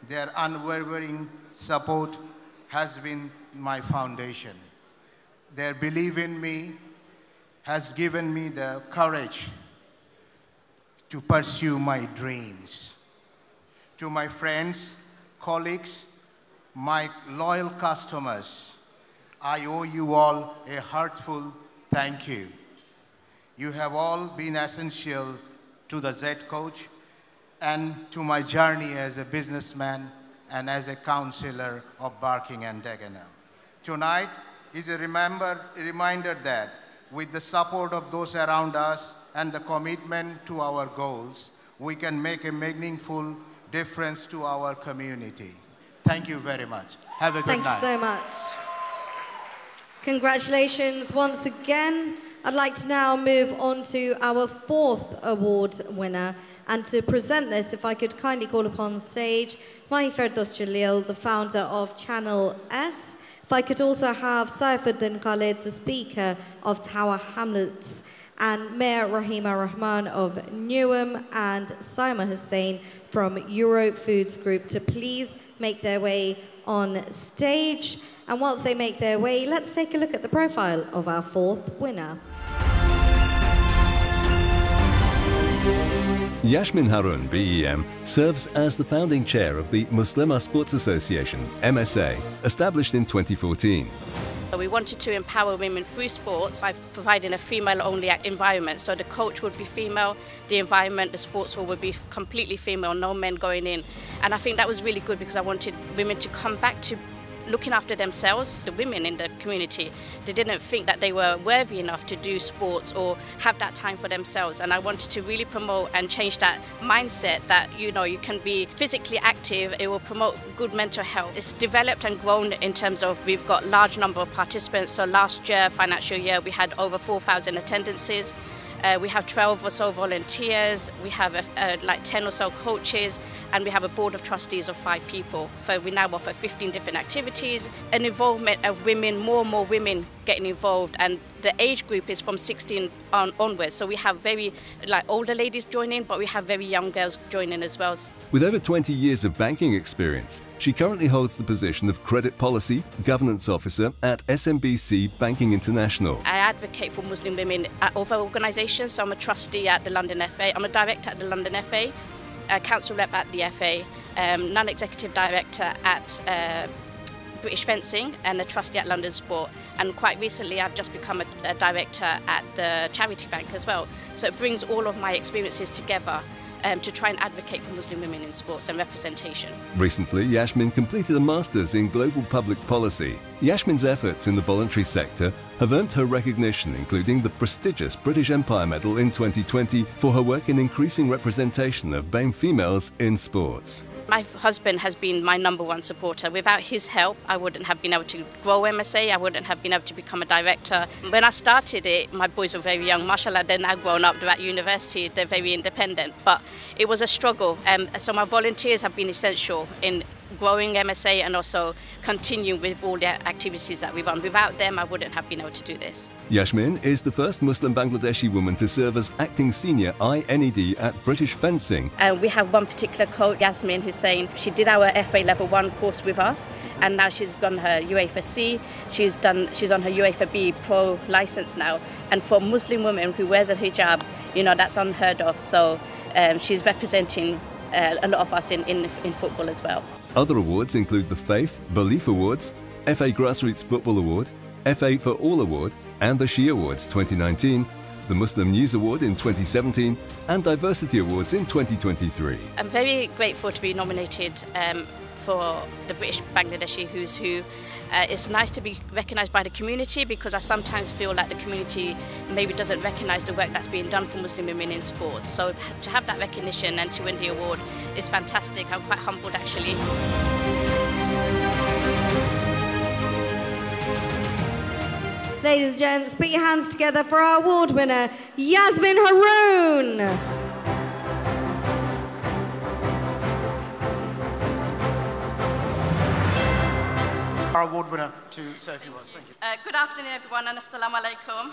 Speaker 2: Their unwavering support has been my foundation. Their belief in me has given me the courage to pursue my dreams. To my friends, colleagues, my loyal customers, I owe you all a heartfelt thank you. You have all been essential to the Z Coach and to my journey as a businessman and as a councillor of Barking and Dagenham. Tonight is a reminder that with the support of those around us and the commitment to our goals, we can make a meaningful difference to our community. Thank you very much. Have a good night.
Speaker 1: Thank you so much. Congratulations once again. I'd like to now move on to our fourth award winner. And to present this, if I could kindly call upon the stage, Mahi Ferdos Jalil, the founder of Channel S. If I could also have Saifuddin Khalid, the speaker of Tower Hamlets, and Mayor Rahima Rahman of Newham, and Saima Hussain from Euro Foods Group to please make their way on stage. And whilst they make their way, let's take a look at the profile of our fourth winner.
Speaker 9: Yasmin Harun, BEM, serves as the founding chair of the Muslima Sports Association, MSA, established in 2014.
Speaker 12: We wanted to empower women through sports by providing a female-only environment. So the coach would be female, the environment, the sports hall would be completely female, no men going in. And I think that was really good because I wanted women to come back to looking after themselves. The women in the community, they didn't think that they were worthy enough to do sports or have that time for themselves, and I wanted to really promote and change that mindset that, you know, you can be physically active, it will promote good mental health. It's developed and grown in terms of we've got large number of participants. So last year, financial year, we had over 4,000 attendances. We have 12 or so volunteers, we have like 10 or so coaches, and we have a board of trustees of 5 people. So we now offer 15 different activities, an involvement of women, more and more women getting involved, and the age group is from 16 onwards. So we have very older ladies joining, but we have very young girls joining as well.
Speaker 9: With over 20 years of banking experience, she currently holds the position of Credit Policy Governance Officer at SMBC Banking International.
Speaker 12: I advocate for Muslim women at other organisations. So I'm a trustee at the London FA, I'm a director at the London FA, a council rep at the FA, non-executive director at British Fencing, and a trustee at London Sport. And quite recently I've just become a director at the Charity Bank as well. So it brings all of my experiences together to try and advocate for Muslim women in sports and representation.
Speaker 9: Recently, Yasmin completed a Masters in Global Public Policy. Yasmin's efforts in the voluntary sector have earned her recognition, including the prestigious British Empire Medal in 2020 for her work in increasing representation of BAME females in sports.
Speaker 12: My husband has been my #1 supporter. Without his help, I wouldn't have been able to grow MSA, I wouldn't have been able to become a director. When I started it, my boys were very young. Mashallah, they're now grown up, they're at university, they're very independent. But it was a struggle. So my volunteers have been essential in growing MSA and also continuing with all the activities that we've run. Without them, I wouldn't have been able to do this.
Speaker 9: Yasmin is the first Muslim Bangladeshi woman to serve as acting senior INED at British Fencing.
Speaker 12: We have one particular coach, Yasmin Hussain. She did our FA Level 1 course with us, and now she's done her UEFA C. She's on her UEFA B Pro license now. And for a Muslim woman who wears a hijab, you know, that's unheard of. So she's representing a lot of us in football as well.
Speaker 9: Other awards include the Faith, Belief Awards, FA Grassroots Football Award, FA for All Award, and the She Awards 2019, the Muslim News Award in 2017 and Diversity Awards in 2023.
Speaker 12: I'm very grateful to be nominated for the British Bangladeshi Who's Who. It's nice to be recognised by the community, because I sometimes feel like the community maybe doesn't recognise the work that's being done for Muslim women in sports. So to have that recognition and to win the award is fantastic. I'm quite humbled actually.
Speaker 1: Ladies and gents, put your hands together for our award winner, Yasmin Haroon.
Speaker 2: Our award winner to say a few words. Thank you.
Speaker 12: Good afternoon, everyone, and assalamu alaikum.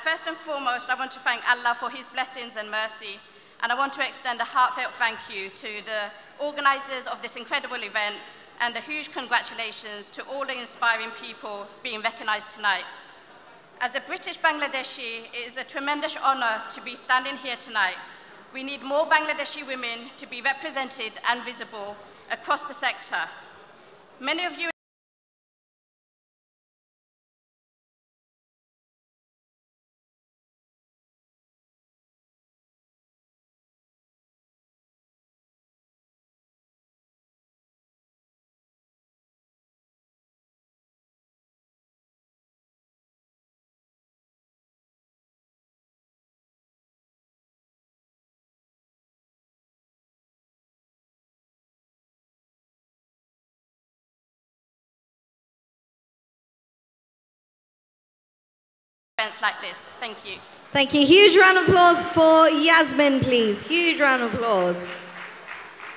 Speaker 12: First and foremost, I want to thank Allah for His blessings and mercy, and I want to extend a heartfelt thank you to the organisers of this incredible event, and a huge congratulations to all the inspiring people being recognised tonight. As a British Bangladeshi, it is a tremendous honour to be standing here tonight. We need more Bangladeshi women to be represented and visible across the sector. Many of you events like this. Thank you.
Speaker 1: Thank you. Huge round of applause for Yasmin, please. Huge round of applause.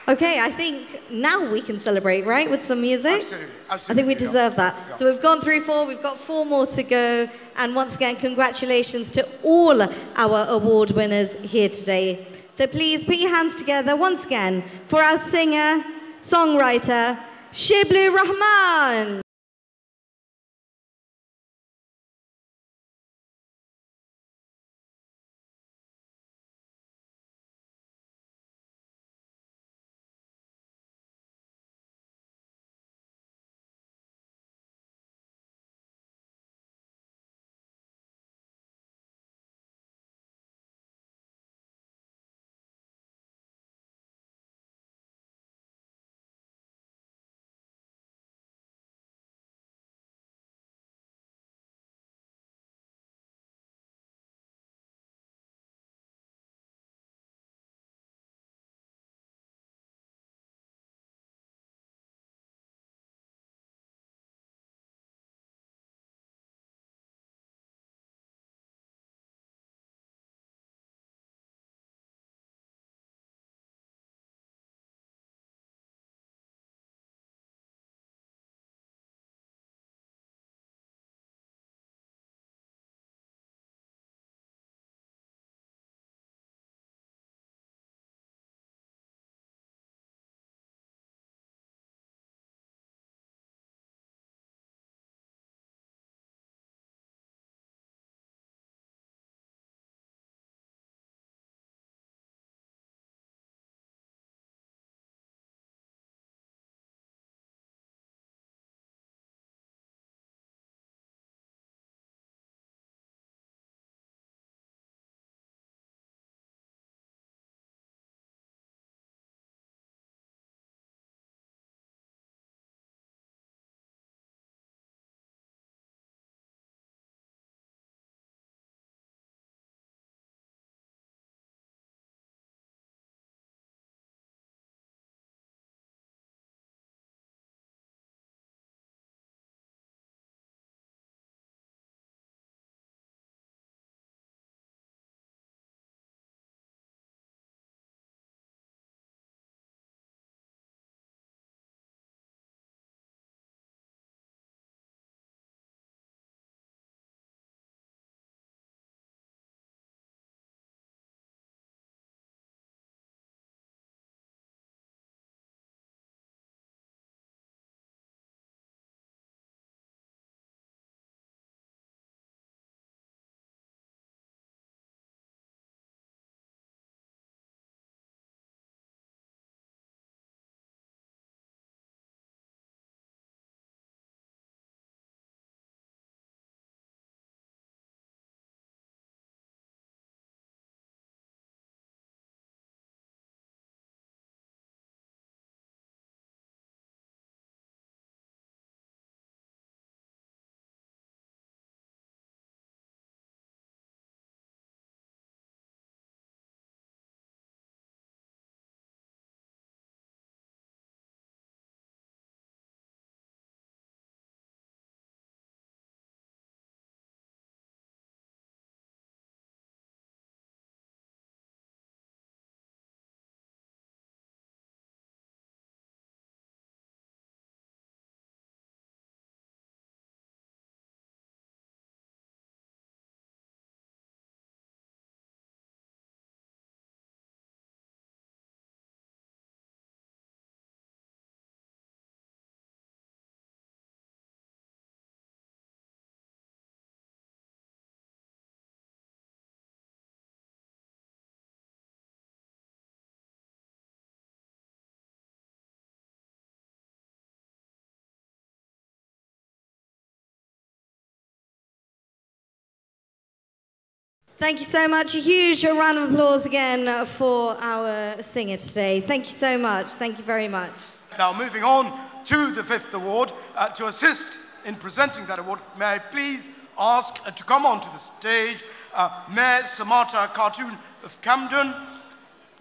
Speaker 1: Okay, I think now we can celebrate, right, with some music?
Speaker 2: Absolutely.
Speaker 1: I think we deserve that.
Speaker 2: Yeah.
Speaker 1: So we've gone through 4, we've got 4 more to go. And once again, congratulations to all our award winners here today. So please put your hands together once again for our singer, songwriter, Shibli Rahman. Thank you so much. A huge round of applause again for our singer today. Thank you so much. Thank you very much.
Speaker 2: Now, moving on to the fifth award, to assist in presenting that award, may I please ask to come onto the stage Mayor Samata Khatun of Camden,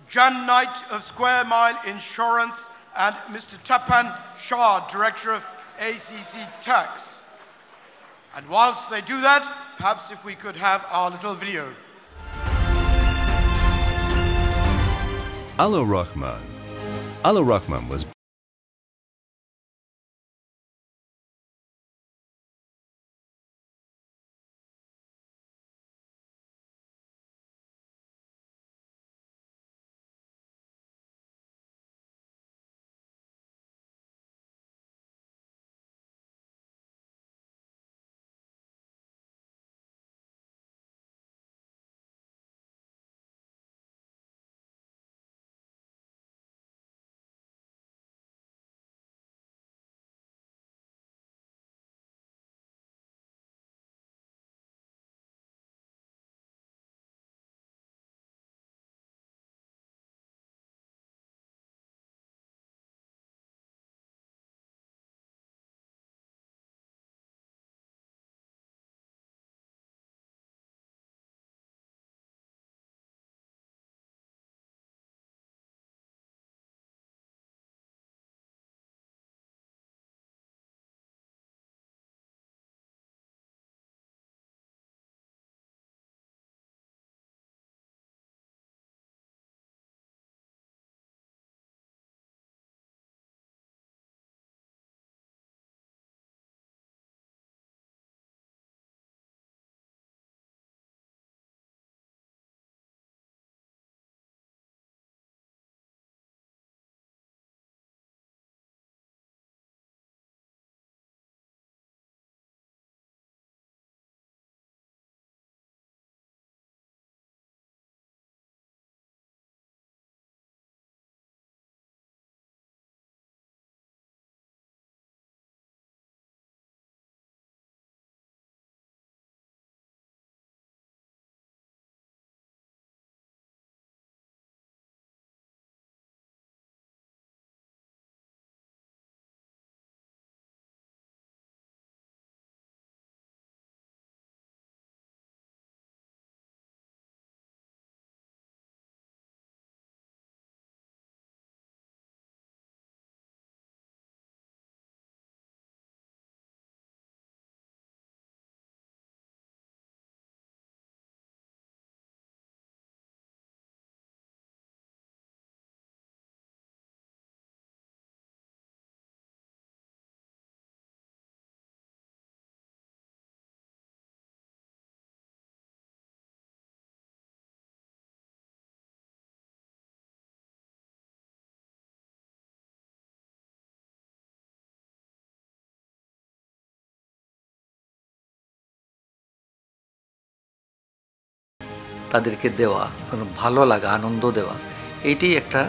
Speaker 2: Jan Knight of Square Mile Insurance, and Mr. Tapan Shah, Director of ACC Tax. And whilst they do that, perhaps if we could have our little video.
Speaker 9: Ala Rahman. Ala Rahman was
Speaker 14: তাদেরকে দেওয়া, ভালো লাগা, আনন্দ দেওয়া, এইটাই একটা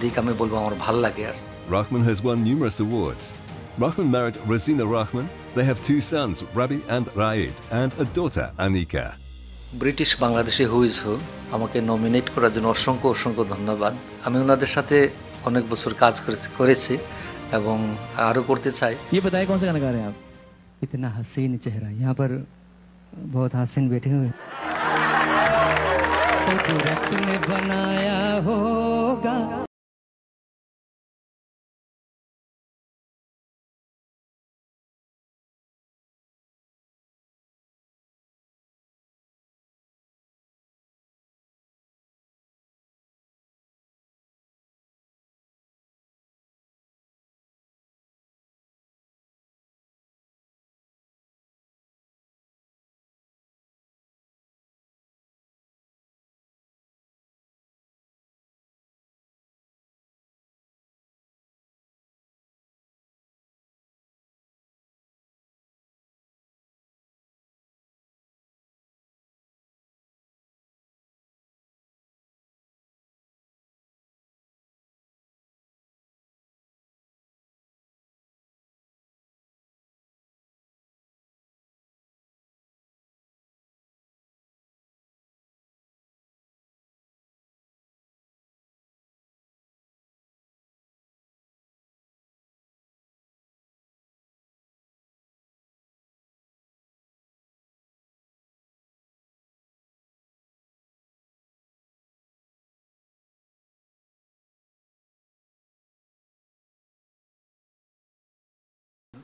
Speaker 14: দিক আমি বলবো আমার ভালো লাগে।
Speaker 9: Rahman has won numerous awards. Rahman married Rosina Rahman. They have two sons, Rabi and Raid, and a daughter, Anika.
Speaker 14: British Bangladeshi who is who আমাকে নমিনেট করার জন্য অসংখ্য অসংখ্য ধন্যবাদ। আমি ওনাদের সাথে অনেক বছর কাজ করেছি এবং আরও করতে চাই।
Speaker 16: ये बताइए कौन सा गाना गा रहे हैं आप? इतना हसीन चेहरा, यहाँ पर बहुत हसीन बैठे हुए। कुदरत ने बनाया होगा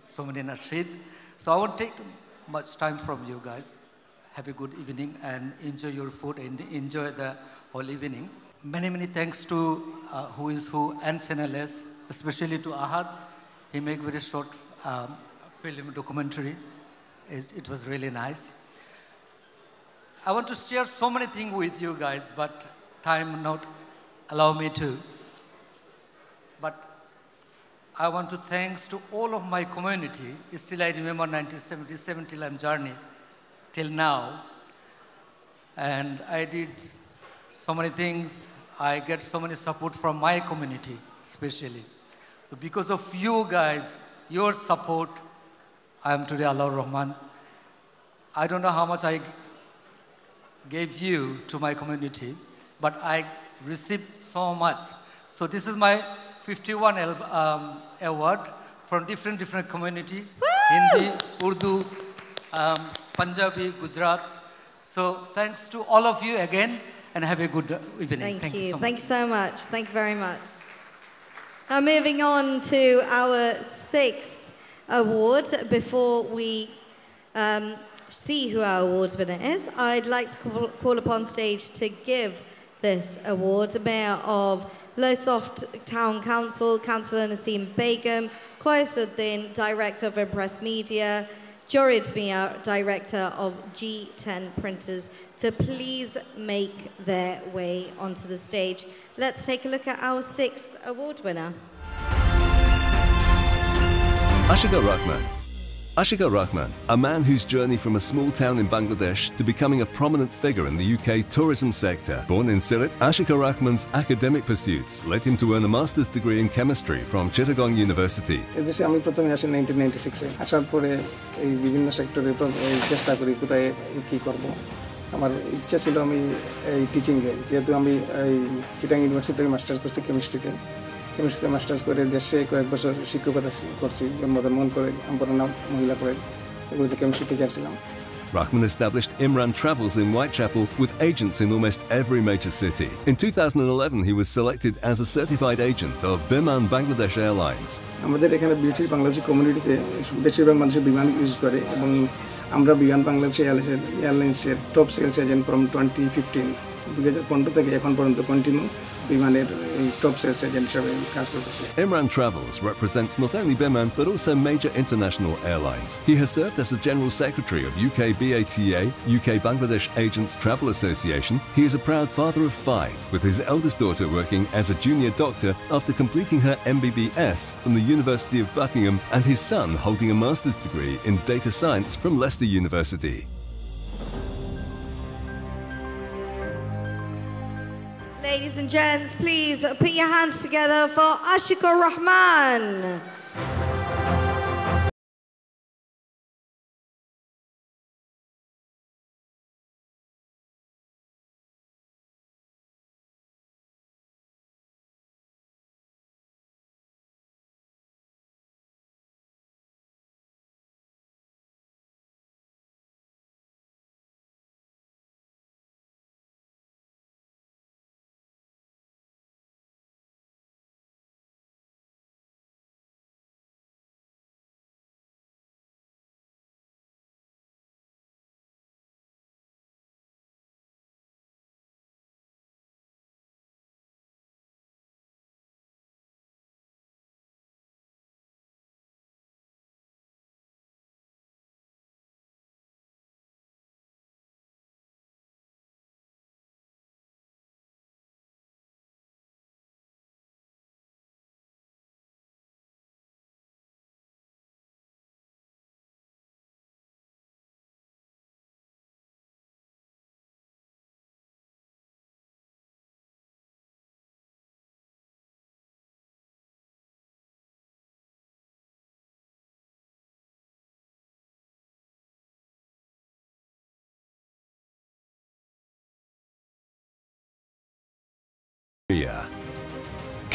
Speaker 14: so many nasheed. So I won't take much time from you guys. Have a good evening and enjoy your food and enjoy the whole evening. Many, many thanks to Who Is Who and Channel S, especially to Ahad. He made very short film documentary. It was really nice. I want to share so many things with you guys, but time not allow me to. But I want to thanks to all of my community. Still I remember 1977 till I'm journey till now. And I did so many things. I get so many support from my community, especially. So because of you guys, your support, I am today Allah Rahman. I don't know how much I gave you to my community, but I received so much. So this is my 51 award from different community, Hindi, Urdu, Punjabi, Gujarat. So thanks to all of you again, and have a good evening.
Speaker 1: Thank you.
Speaker 14: So much.
Speaker 1: Thank you so much. Thank you very much. Now moving on to our 6th award. Before we see who our award winner is, I'd like to call upon stage to give this award the Mayor of Lowestoft Town Council, Councillor Naseem Begum, Qaisuddin, Director of Impress Media, Jorid Mia, Director of G10 Printers, to please make their way onto the stage. Let's take a look at our 6th award winner.
Speaker 9: Ashika Rahman. Ashika Rahman, a man whose journey from a small town in Bangladesh to becoming a prominent figure in the UK tourism sector. Born in Sylhet, Ashika Rahman's academic pursuits led him to earn a master's degree in chemistry from Chittagong University.
Speaker 5: এদেশে আমি প্রথমে আসি 1996-এ। আসার পরে এই বিভিন্ন সেক্টরে চেষ্টা করি কোথায় কি করব। আমার ইচ্ছা ছিল আমি এই টিচিংয়ে, যেহেতু আমি এই চিটাগং ইউনিভার্সিটি থেকে মাস্টার্স করছি কেমিস্ট্রিতে মাস্টার্স করে দেশে কয়েক বছর শিক্ষকতা করছি, জন্মগ্রহণ করে আমার নাম মহিলা করে এগুলোতে কেমিস্ট্রি টিচার ছিলাম।
Speaker 9: Rahman established Imran Travels in Whitechapel with agents in almost every major city. In 2011, he was selected as a certified agent of Biman Bangladesh Airlines.
Speaker 5: আমাদের এখানে ব্রিটিশ বাংলাদেশি কমিউনিটিতে বেশিরভাগ মানুষ বিমান ইউজ করে এবং আমরা বিমান বাংলাদেশ এয়ারলাইন্সের টপ সেলস এজেন্ট ফ্রম 2015 2015 থেকে এখন পর্যন্ত কন্টিনিউ বিমানের টপ সেলস এজেন্ট হিসেবে কাজ করতেছে।
Speaker 9: Imran Travels represents not only Biman but also major international airlines. He has served as the General Secretary of UK BATA, UK Bangladesh Agents Travel Association. He is a proud father of 5, with his eldest daughter working as a junior doctor after completing her MBBS from the University of Buckingham, and his son holding a master's degree in data science from Leicester University.
Speaker 1: Ladies and gents, please put your hands together for Ashika Rahman.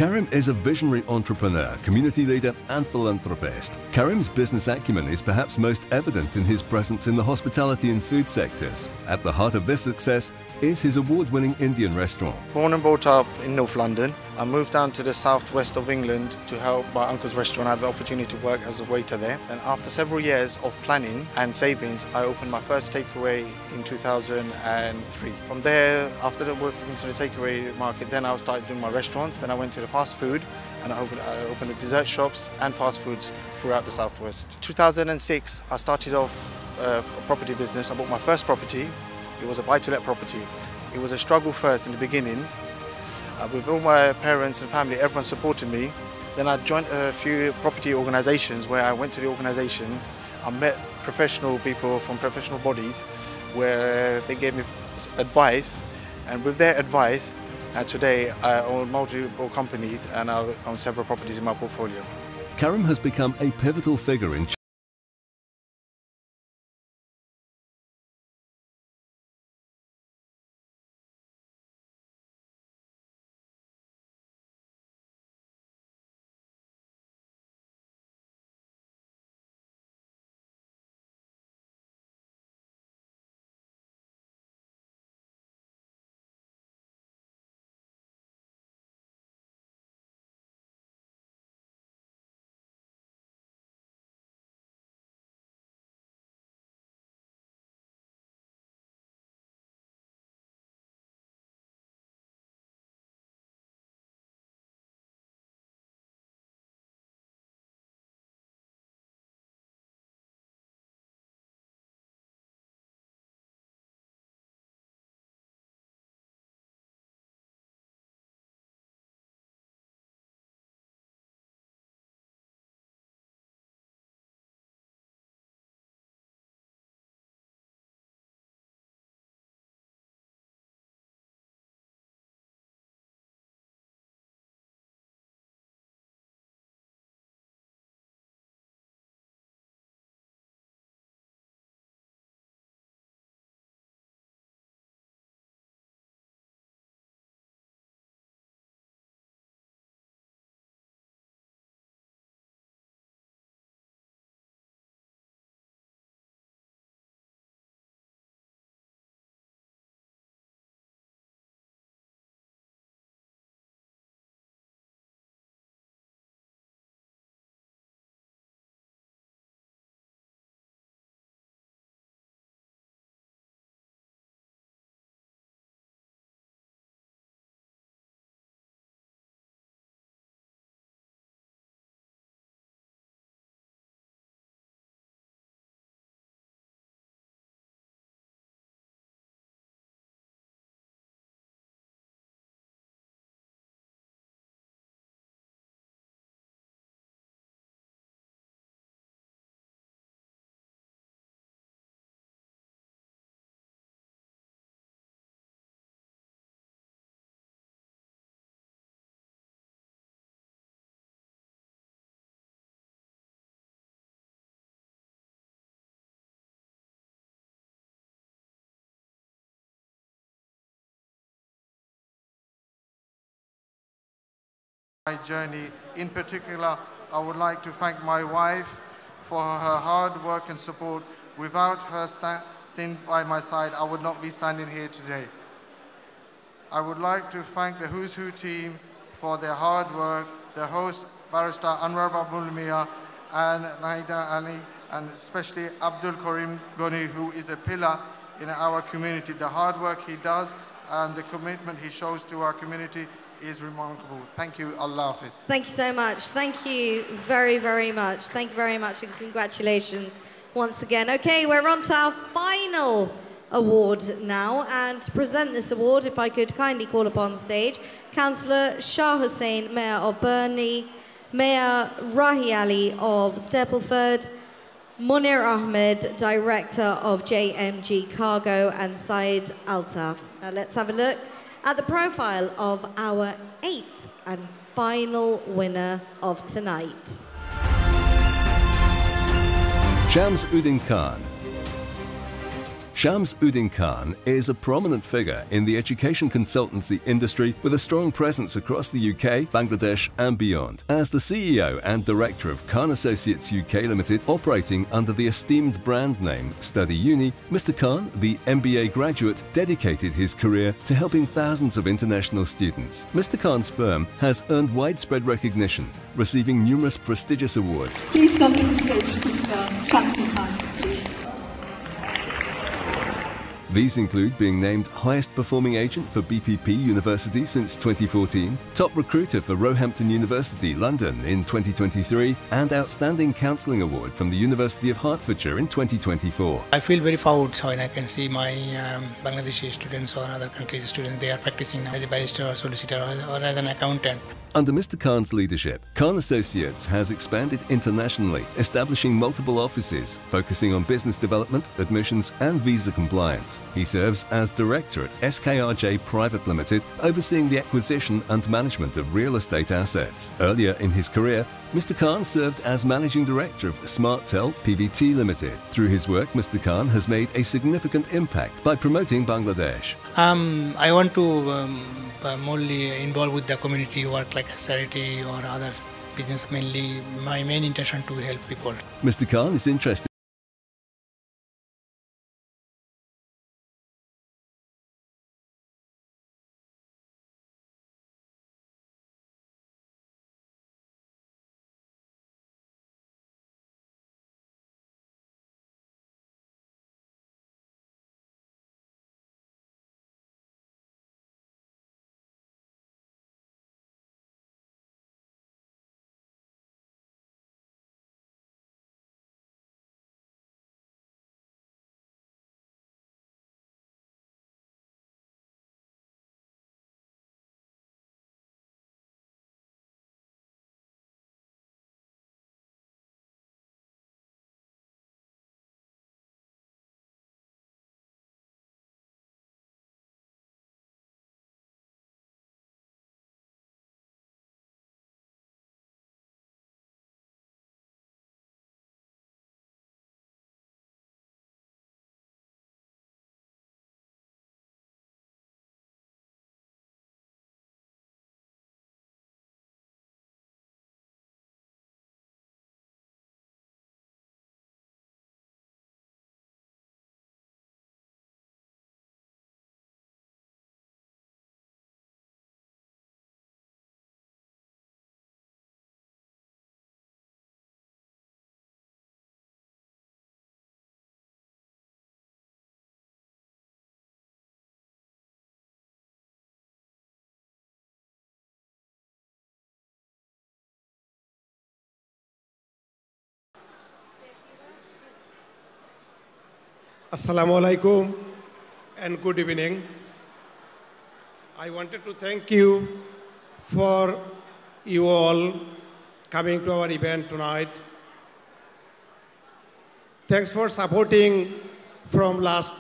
Speaker 9: Karim is a visionary entrepreneur, community leader and philanthropist. Karim's business acumen is perhaps most evident in his presence in the hospitality and food sectors. At the heart of this success is his award-winning Indian restaurant.
Speaker 18: Born and brought up in North London,
Speaker 17: I moved down to the southwest of England to help my uncle's restaurant. I had the opportunity to work as a waiter there. And after several years of planning and savings, I opened my first takeaway in 2003. From there, after working into the takeaway market, then I started doing my restaurants. Then I went to the fast food and I opened the dessert shops and fast foods throughout the southwest. 2006, I started off a property business. I bought my first property. It was a buy-to-let property. It was a struggle first in the beginning. With all my parents and family, everyone supported me. Then I joined a few property organisations where I went to the organisation. I met professional people from professional bodies where they gave me advice, and with their advice, today I own multiple companies and I own several properties in my portfolio.
Speaker 9: Karim has become a pivotal figure in
Speaker 18: my journey. In particular, I would like to thank my wife for her hard work and support. Without her standing by my side, I would not be standing here today. I would like to thank the Who's Who team for their hard work, the host, Barrister Anwar Babul Mia, and Naida Ali, and especially Abdul Karim Goni, who is a pillar in our community. The hard work he does and the commitment he shows to our community is remarkable. Thank you. Allah Hafiz.
Speaker 1: Thank you so much. Thank you very, very much. Thank you very much and congratulations once again. Okay, we're on to our final award now, and to present this award, if I could kindly call upon stage Councillor Shah Hussain, Mayor of Burnley, Mayor Rahi Ali of Stapleford, Munir Ahmed, Director of JMG Cargo, and Saeed Altaf. Now let's have a look at the profile of our 8th and final winner of tonight.
Speaker 9: Shams Uddin Khan, Shams Uddin Khan is a prominent figure in the education consultancy industry with a strong presence across the UK, Bangladesh and beyond. As the CEO and director of Khan Associates UK Limited, operating under the esteemed brand name Study Uni, Mr. Khan, the MBA graduate, dedicated his career to helping thousands of international students. Mr. Khan's firm has earned widespread recognition, receiving numerous prestigious awards.
Speaker 19: Please come to the stage, Mr. Shamsu Khan, please.
Speaker 9: These include being named highest performing agent for BPP University since 2014, top recruiter for Roehampton University, London in 2023, and Outstanding Counselling Award from the University of Hertfordshire in 2024.
Speaker 20: I feel very proud when I can see my Bangladeshi students or other countries' students, they are practicing as a barrister or solicitor or as an accountant.
Speaker 9: Under Mr. Khan's leadership, Khan Associates has expanded internationally, establishing multiple offices, focusing on business development, admissions and visa compliance. He serves as director at SKRJ Private Limited, overseeing the acquisition and management of real estate assets. Earlier in his career, Mr. Khan served as managing director of SmartTel Pvt Limited. Through his work, Mr. Khan has made a significant impact by promoting Bangladesh.
Speaker 20: I want to morely involved with the community work like a charity or other business. Mainly, my main intention to help people.
Speaker 9: Mr. Khan is interested
Speaker 15: Assalamu alaikum and good evening. I wanted to thank you for you all coming to our event tonight. Thanks for supporting from last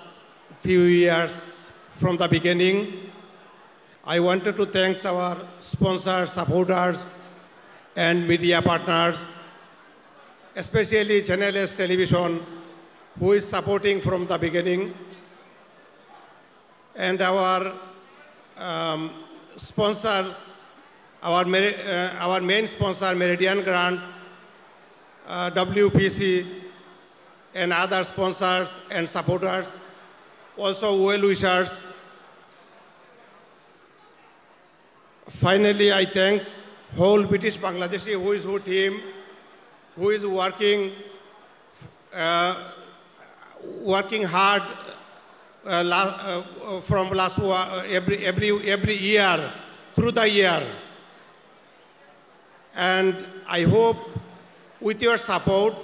Speaker 15: few years from the beginning. I wanted to thank our sponsors, supporters and media partners, especially Channel S Television, who is supporting from the beginning, and our sponsor, our main sponsor, Meridian Grant, WPC, and other sponsors and supporters, also well-wishers. Finally, I thank whole British Bangladeshi who is who team, who is working hard from last every year through the year, and I hope with your support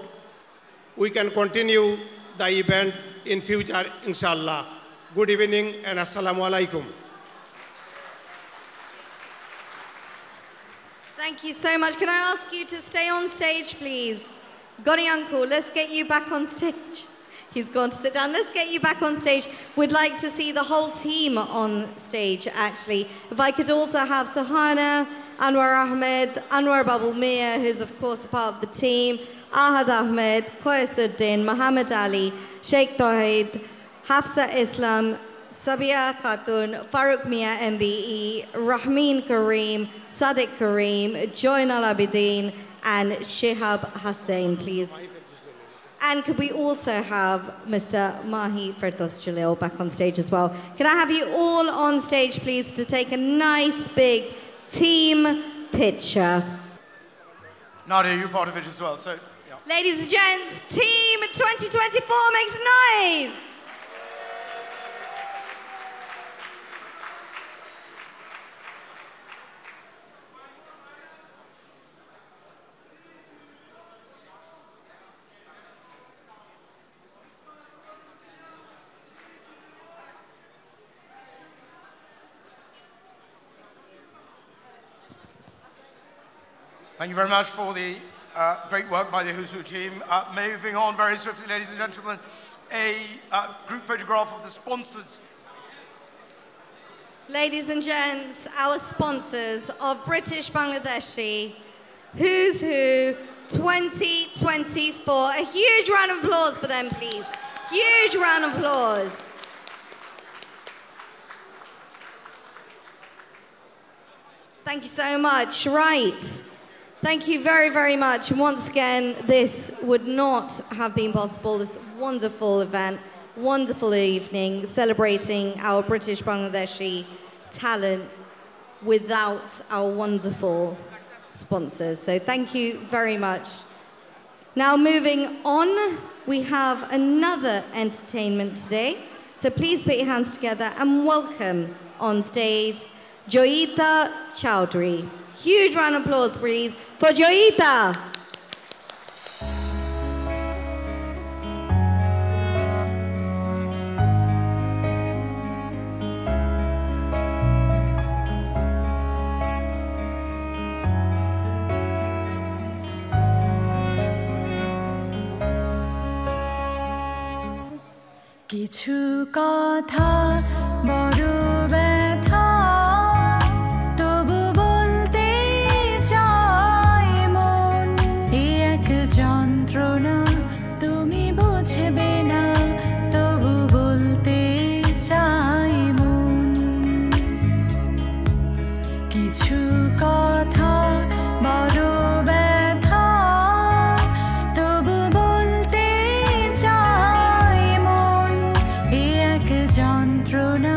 Speaker 15: we can continue the event in future, inshallah. Good evening and assalamu alaikum.
Speaker 1: Thank you so much. Can I ask you to stay on stage, please? Goni uncle, let's get you back on stage. He's gone to sit down. Let's get you back on stage. We'd like to see the whole team on stage, actually. If I could also have Suhana, Anwar Ahmed, Anwar Babul Mia, who's of course a part of the team, Ahad Ahmed, Qoyasuddin, Muhammad Ali, Sheikh Tawheed, Hafsa Islam, Sabia Khatun, Farooq Mia MBE, Rahmin Kareem, Sadiq Kareem, Joynal Abidin, and Shihab Hussain, please. And could we also have Mr. Mahi Ferdos Jalil back on stage as well? Can I have you all on stage, please, to take a nice big team picture?
Speaker 2: Nadia, you're part of it as well, so yeah.
Speaker 1: Ladies and gents, Team 2024 makes noise!
Speaker 2: Thank you very much for the great work by the Husu team. Moving on very swiftly, ladies and gentlemen, a group photograph of the sponsors.
Speaker 1: Ladies and gents, our sponsors of British Bangladeshi Who's Who 2024. A huge round of applause for them, please. Huge round of applause. Thank you so much. Right. Thank you very, very much. Once again, this would not have been possible, this wonderful event, wonderful evening, celebrating our British Bangladeshi talent without our wonderful sponsors. So thank you very much. Now moving on, we have another entertainment today. So please put your hands together and welcome on stage Joyita Chowdhury. Huge round of applause, please, for Joyita.
Speaker 3: কিছু কথা বড় ব্যথা তবু বলতে চাই মন এই এক যন্ত্রণা তুমি বুঝবে না তবু বলতে চাই মন কিছু কথা বড় ব্যথা তবু বলতে চাই মন এই এক যন্ত্রণা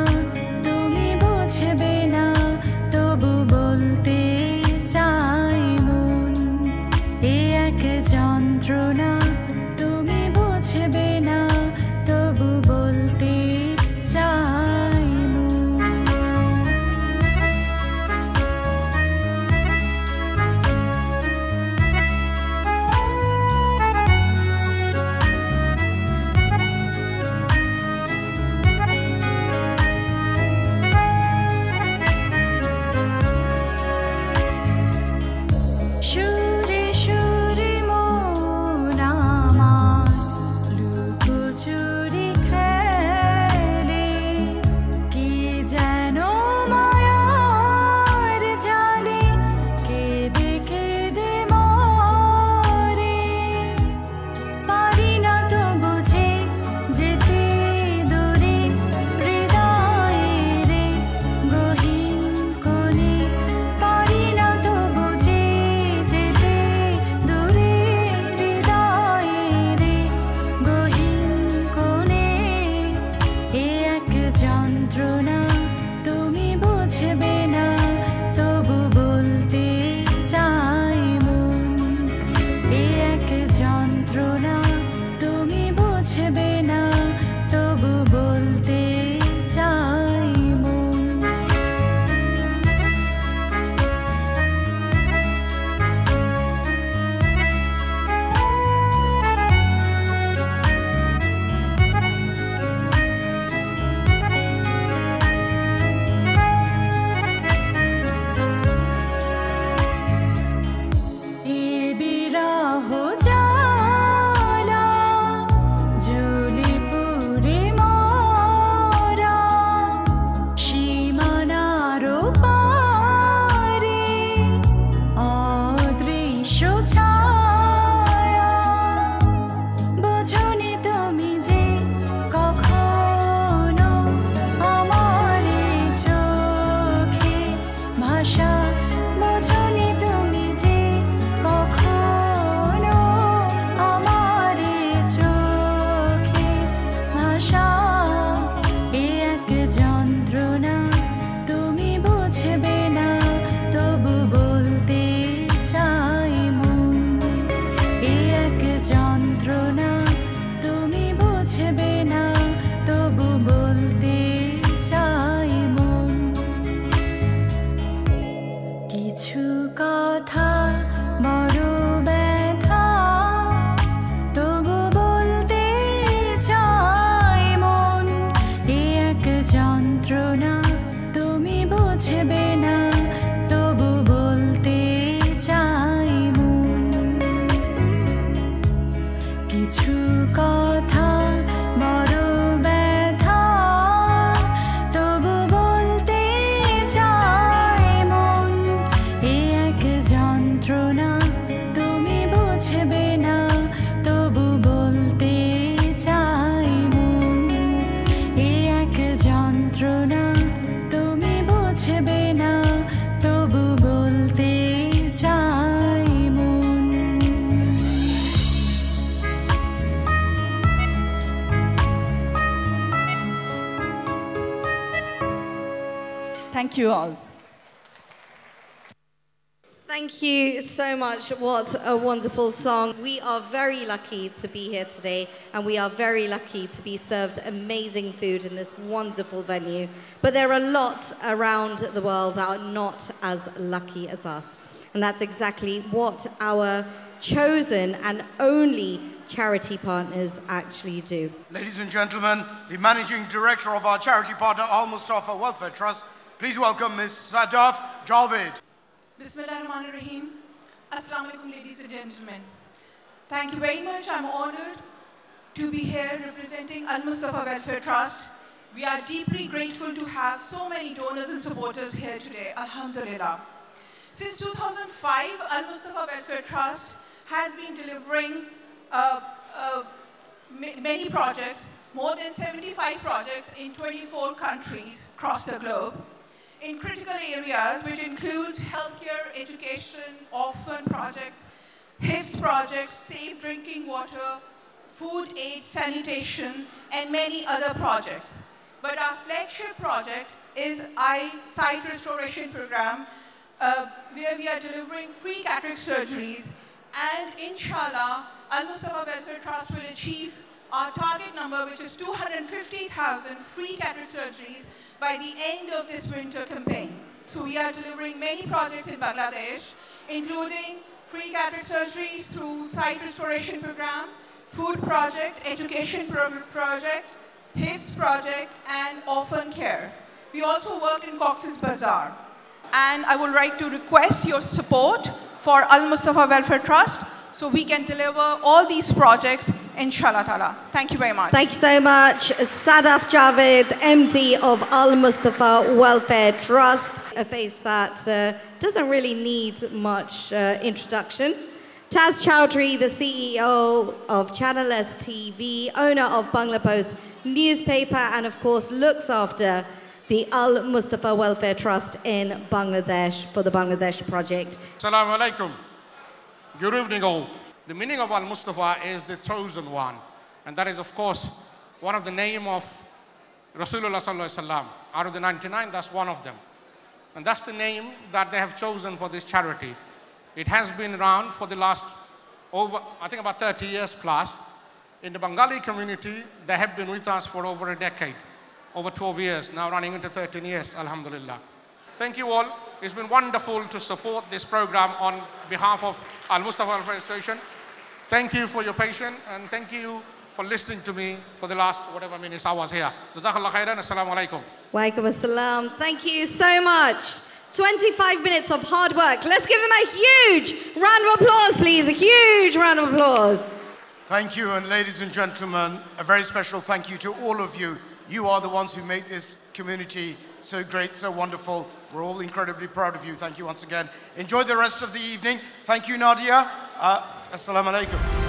Speaker 3: কিছু কথা বড় ব্যথা তবু বলতে চাই মন এ এক যন্ত্রণা তুমি বুঝবে না তবু বলতে চাই মন কিছু কথা বড় ব্যথা তবু বলতে চাই মন এ এক যন্ত্রণা তুমি বুঝবে না তবু বলতে চাই মন এ এক যন্ত্রণা তুমি বুঝবে না তবু বলতে চাই মন
Speaker 4: Thank you all.
Speaker 1: Thank you so much. What a wonderful song. We are very lucky to be here today, and we are very lucky to be served amazing food in this wonderful venue. But there are lots around the world that are not as lucky as us. And that's exactly what our chosen and only charity partners actually do.
Speaker 2: Ladies and gentlemen, the Managing Director of our charity partner, Al Mustafa Welfare Trust, please welcome Ms. Sadaf Javed.
Speaker 21: Bismillahirrahmanirrahim. Assalamu alaikum, ladies and gentlemen. Thank you very much. I'm honored to be here representing Al Mustafa Welfare Trust. We are deeply grateful to have so many donors and supporters here today. Alhamdulillah. Since 2005, Al Mustafa Welfare Trust has been delivering many projects, more than 75 projects in 24 countries across the globe, in critical areas which includes healthcare, education, orphan projects, HIFS projects, safe drinking water, food aid, sanitation, and many other projects. But our flagship project is Sight Restoration Program, where we are delivering free cataract surgeries, and inshallah, Al Mustafa Welfare Trust will achieve our target number, which is 250,000 free cataract surgeries by the end of this winter campaign. So we are delivering many projects in Bangladesh, including free cataract surgeries through Sight Restoration Program, food project, education project, HIFS project, and orphan care. We also work in Cox's Bazar. And I would like to request your support for Al Mustafa Welfare Trust so we can deliver all these projects, inshallah ta'ala. Thank you very much.
Speaker 1: Thank you so much. Sadaf Javed, MD of Al Mustafa Welfare Trust, a face that doesn't really need much introduction. Taz Chowdhury, the CEO of Channel S TV, owner of Bangla Post newspaper, and of course looks after the Al Mustafa Welfare Trust in Bangladesh for the Bangladesh project.
Speaker 22: Assalamu alaikum. Good evening all. The meaning of Al Mustafa is the chosen one, and that is of course one of the name of Rasulullah sallallahu alaihi wasallam. Out of the 99, that's one of them. And that's the name that they have chosen for this charity. It has been around for the last I think about 30 years plus. In the Bengali community, they have been with us for over a decade, over 12 years, now running into 13 years, alhamdulillah. Thank you all. It's been wonderful to support this program on behalf of Al Mustafa Welfare Association. Thank you for your patience, and thank you for listening to me for the last whatever minutes I was here. Jazakallah khairan. Assalamu alaikum.
Speaker 1: Wa alaikum assalam. Thank you so much. 25 minutes of hard work. Let's give them a huge round of applause, please. A huge round of applause.
Speaker 2: Thank you, and ladies and gentlemen, a very special thank you to all of you. You are the ones who made this community so great, so wonderful. We're all incredibly proud of you. Thank you once again. Enjoy the rest of the evening. Thank you, Nadia. Assalamu alaikum.